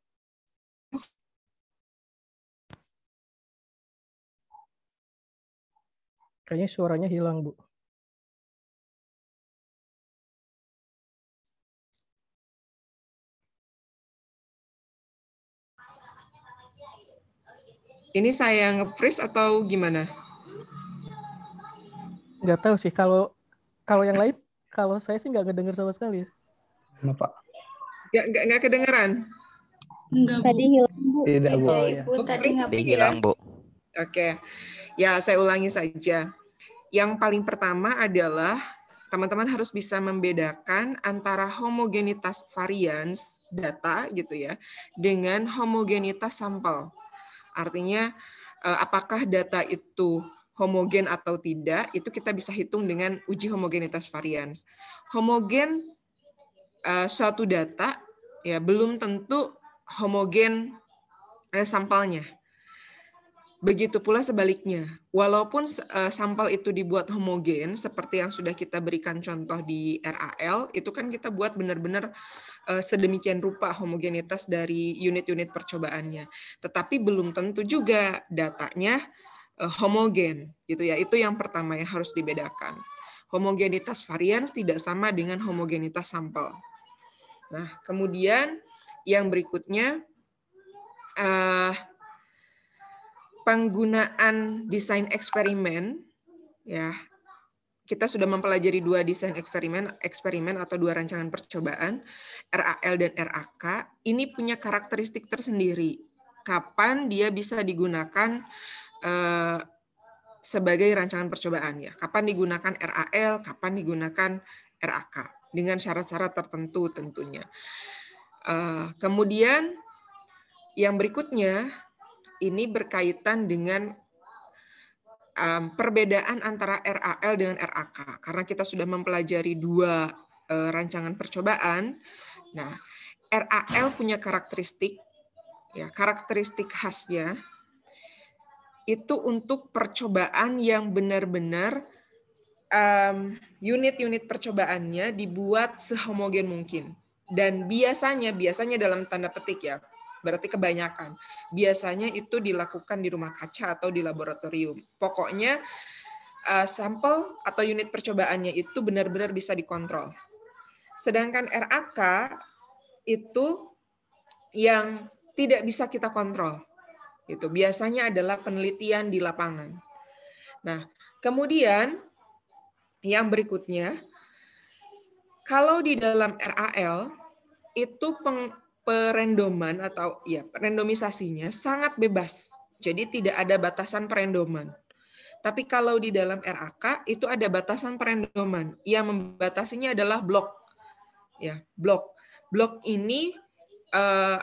Kayaknya suaranya hilang, Bu. Ini saya nge-freeze atau gimana? Nggak tahu sih. Kalau yang lain, kalau saya sih nggak ngedenger sama sekali. Kenapa? Nggak kedengeran. Enggak, Bu. Tadi hilang, Bu. Tidak, Bu. Oh, Ibu tadi nggak Tadi hilang, Bu. Oke. Ya, saya ulangi saja. Yang paling pertama adalah teman-teman harus bisa membedakan antara homogenitas varians data gitu ya dengan homogenitas sampel. Artinya apakah data itu homogen atau tidak, itu kita bisa hitung dengan uji homogenitas varians. Homogen suatu data ya belum tentu homogen sampelnya. Begitu pula sebaliknya, walaupun sampel itu dibuat homogen, seperti yang sudah kita berikan contoh di RAL, itu kan kita buat benar-benar sedemikian rupa homogenitas dari unit-unit percobaannya. Tetapi belum tentu juga datanya homogen, gitu ya. Itu yang pertama yang harus dibedakan. Homogenitas varians tidak sama dengan homogenitas sampel. Nah, kemudian yang berikutnya, penggunaan desain eksperimen, ya kita sudah mempelajari 2 desain eksperimen atau 2 rancangan percobaan, RAL dan RAK. Ini punya karakteristik tersendiri. Kapan dia bisa digunakan sebagai rancangan percobaan ya? Kapan digunakan RAL, kapan digunakan RAK dengan syarat-syarat tertentu tentunya. Kemudian yang berikutnya, ini berkaitan dengan perbedaan antara RAL dengan RAK. Karena kita sudah mempelajari 2 rancangan percobaan. Nah, RAL punya karakteristik, ya karakteristik khasnya, itu untuk percobaan yang benar-benar unit-unit percobaannya dibuat sehomogen mungkin. Dan biasanya dalam tanda petik ya, berarti kebanyakan. Biasanya itu dilakukan di rumah kaca atau di laboratorium. Pokoknya sampel atau unit percobaannya itu benar-benar bisa dikontrol. Sedangkan RAK itu yang tidak bisa kita kontrol. Itu biasanya adalah penelitian di lapangan. Nah, kemudian yang berikutnya, kalau di dalam RAL itu perendoman atau ya randomisasinya sangat bebas. Jadi tidak ada batasan perendoman. Tapi kalau di dalam RAK itu ada batasan perendoman. Yang membatasinya adalah blok. Ya, blok. Blok ini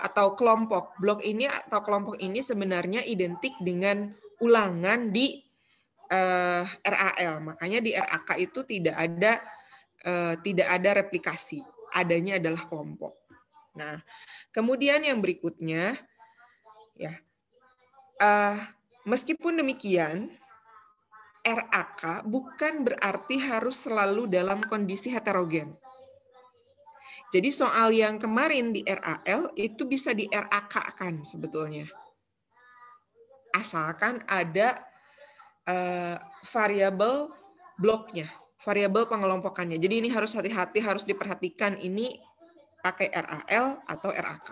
atau kelompok. Blok ini atau kelompok ini sebenarnya identik dengan ulangan di RAL. Makanya di RAK itu tidak ada replikasi. Adanya adalah kelompok. Nah, kemudian yang berikutnya, ya, meskipun demikian, RAK bukan berarti harus selalu dalam kondisi heterogen. Jadi soal yang kemarin di RAL itu bisa di RAK-kan sebetulnya. Asalkan ada variabel bloknya, variabel pengelompokannya. Jadi ini harus hati-hati, harus diperhatikan ini pakai RAL atau RAK.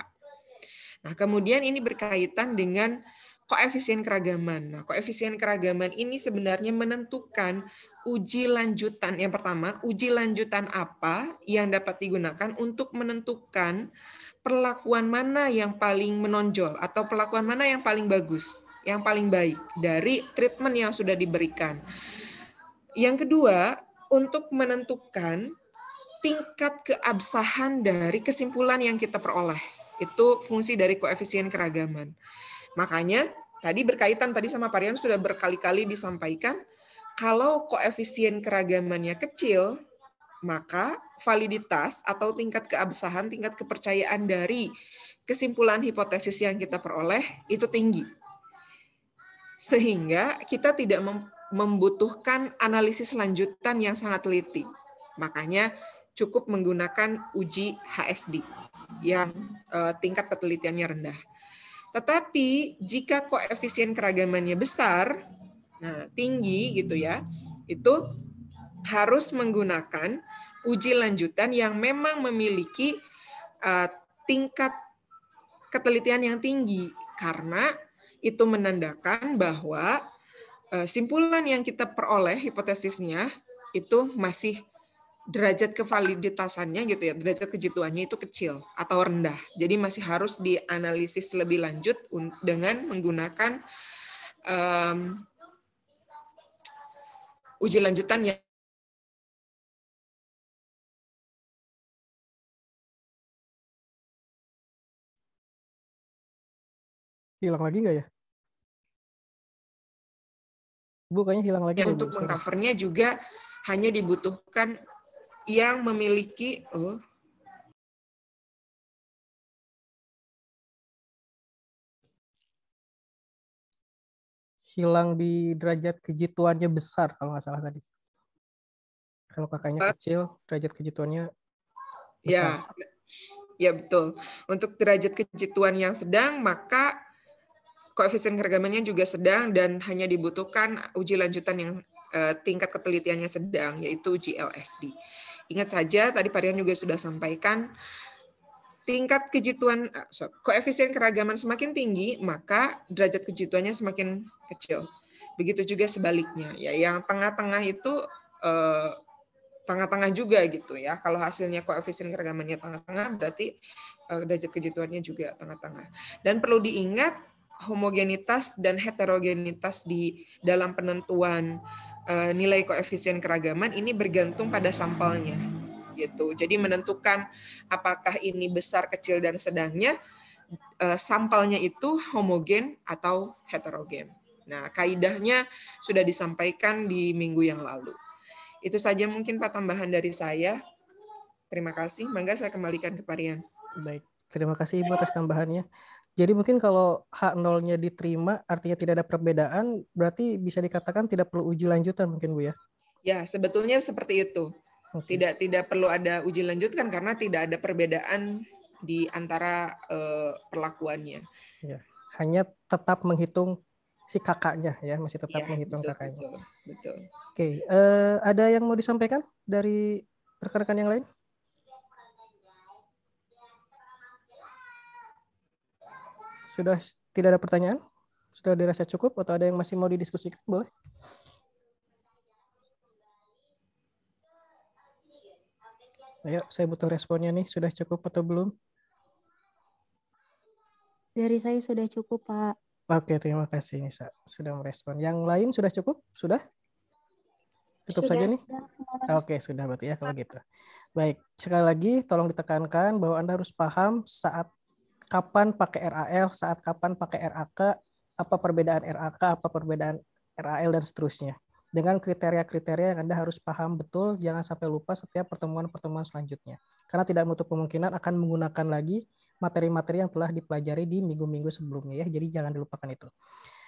Nah, kemudian ini berkaitan dengan koefisien keragaman. Nah, koefisien keragaman ini sebenarnya menentukan uji lanjutan. Yang pertama, uji lanjutan apa yang dapat digunakan untuk menentukan perlakuan mana yang paling menonjol atau perlakuan mana yang paling bagus, yang paling baik dari treatment yang sudah diberikan. Yang kedua, untuk menentukan tingkat keabsahan dari kesimpulan yang kita peroleh. Itu fungsi dari koefisien keragaman. Makanya tadi berkaitan tadi sama Parian sudah berkali-kali disampaikan, kalau koefisien keragamannya kecil, maka validitas atau tingkat keabsahan, tingkat kepercayaan dari kesimpulan hipotesis yang kita peroleh itu tinggi. Sehingga kita tidak membutuhkan analisis lanjutan yang sangat teliti. Makanya cukup menggunakan uji HSD yang tingkat ketelitiannya rendah. Tetapi jika koefisien keragamannya besar, nah tinggi gitu ya, itu harus menggunakan uji lanjutan yang memang memiliki tingkat ketelitian yang tinggi, karena itu menandakan bahwa simpulan yang kita peroleh hipotesisnya itu masih derajat kevaliditasannya gitu ya, derajat kejituannya itu kecil atau rendah. Jadi masih harus dianalisis lebih lanjut dengan menggunakan uji lanjutan yang hilang lagi nggak ya? Bu, kayaknya hilang lagi. Ya, untuk mengcovernya juga hanya dibutuhkan yang memiliki hilang di derajat kejituannya besar kalau nggak salah tadi. Kalau kakaknya kecil, derajat kejituannya besar. Ya betul. Untuk derajat kejituan yang sedang, maka koefisien keragamannya juga sedang dan hanya dibutuhkan uji lanjutan yang tingkat ketelitiannya sedang, yaitu uji LSD. Ingat saja, tadi Pak Rian juga sudah sampaikan, tingkat kejituan, koefisien keragaman semakin tinggi, maka derajat kejituannya semakin kecil. Begitu juga sebaliknya. Ya, yang tengah-tengah itu tengah-tengah juga gitu ya. Kalau hasilnya koefisien keragamannya tengah-tengah, berarti derajat kejituannya juga tengah-tengah. Dan perlu diingat, homogenitas dan heterogenitas di dalam penentuan nilai koefisien keragaman ini bergantung pada sampelnya gitu. Jadi menentukan apakah ini besar, kecil, dan sedangnya sampelnya itu homogen atau heterogen. Nah, kaidahnya sudah disampaikan di minggu yang lalu. Itu saja mungkin Pak tambahan dari saya. Terima kasih. Mangga saya kembalikan ke Pak Rian. Baik, terima kasih Ibu atas tambahannya. Jadi mungkin kalau H0-nya diterima, artinya tidak ada perbedaan, berarti bisa dikatakan tidak perlu uji lanjutan mungkin Bu ya? Ya, sebetulnya seperti itu. Tidak perlu ada uji lanjutan karena tidak ada perbedaan di antara perlakuannya. Ya, hanya tetap menghitung si kakaknya ya, masih tetap menghitung kakaknya. Betul. Oke, ada yang mau disampaikan dari rekan-rekan yang lain? Sudah tidak ada pertanyaan? Sudah dirasa cukup atau ada yang masih mau didiskusikan? Boleh. Ayo, saya butuh responnya nih. Sudah cukup atau belum? Dari saya sudah cukup, Pak. Oke, terima kasih Nisa. Sudah merespon. Yang lain sudah cukup? Sudah? Tutup saja nih? Oke, sudah berarti ya kalau gitu. Baik, sekali lagi tolong ditekankan bahwa Anda harus paham saat kapan pakai RAL, saat kapan pakai RAK, apa perbedaan RAK, apa perbedaan RAL, dan seterusnya. Dengan kriteria-kriteria yang Anda harus paham betul, jangan sampai lupa setiap pertemuan-pertemuan selanjutnya. Karena tidak menutup kemungkinan akan menggunakan lagi materi-materi yang telah dipelajari di minggu-minggu sebelumnya ya. Jadi jangan dilupakan itu.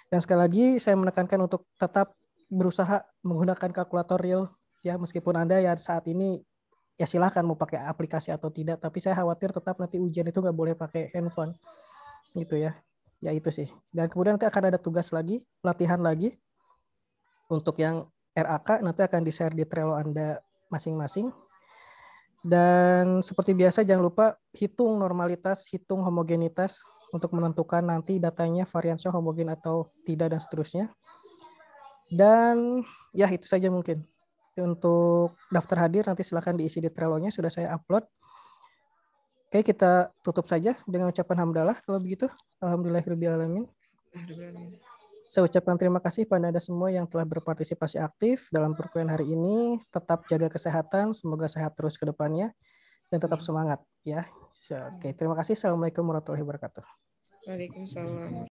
Dan sekali lagi saya menekankan untuk tetap berusaha menggunakan kalkulator real ya, meskipun Anda ya saat ini ya silahkan mau pakai aplikasi atau tidak, tapi saya khawatir tetap nanti ujian itu nggak boleh pakai handphone gitu ya. Ya itu sih. Dan kemudian nanti akan ada tugas lagi, latihan lagi untuk yang RAK nanti akan di-share di Trello Anda masing-masing. Dan seperti biasa jangan lupa hitung normalitas, hitung homogenitas untuk menentukan nanti datanya variansinya homogen atau tidak dan seterusnya. Dan ya itu saja mungkin. Untuk daftar hadir nanti silakan diisi di Trello-nya, sudah saya upload. Oke, kita tutup saja dengan ucapan hamdalah kalau begitu. Alhamdulillahirrahmanirrahim. Saya ucapkan terima kasih pada Anda semua yang telah berpartisipasi aktif dalam perkuliahan hari ini. Tetap jaga kesehatan, semoga sehat terus ke depannya dan tetap semangat ya. Oke, terima kasih. Assalamualaikum warahmatullahi wabarakatuh. Waalaikumsalam.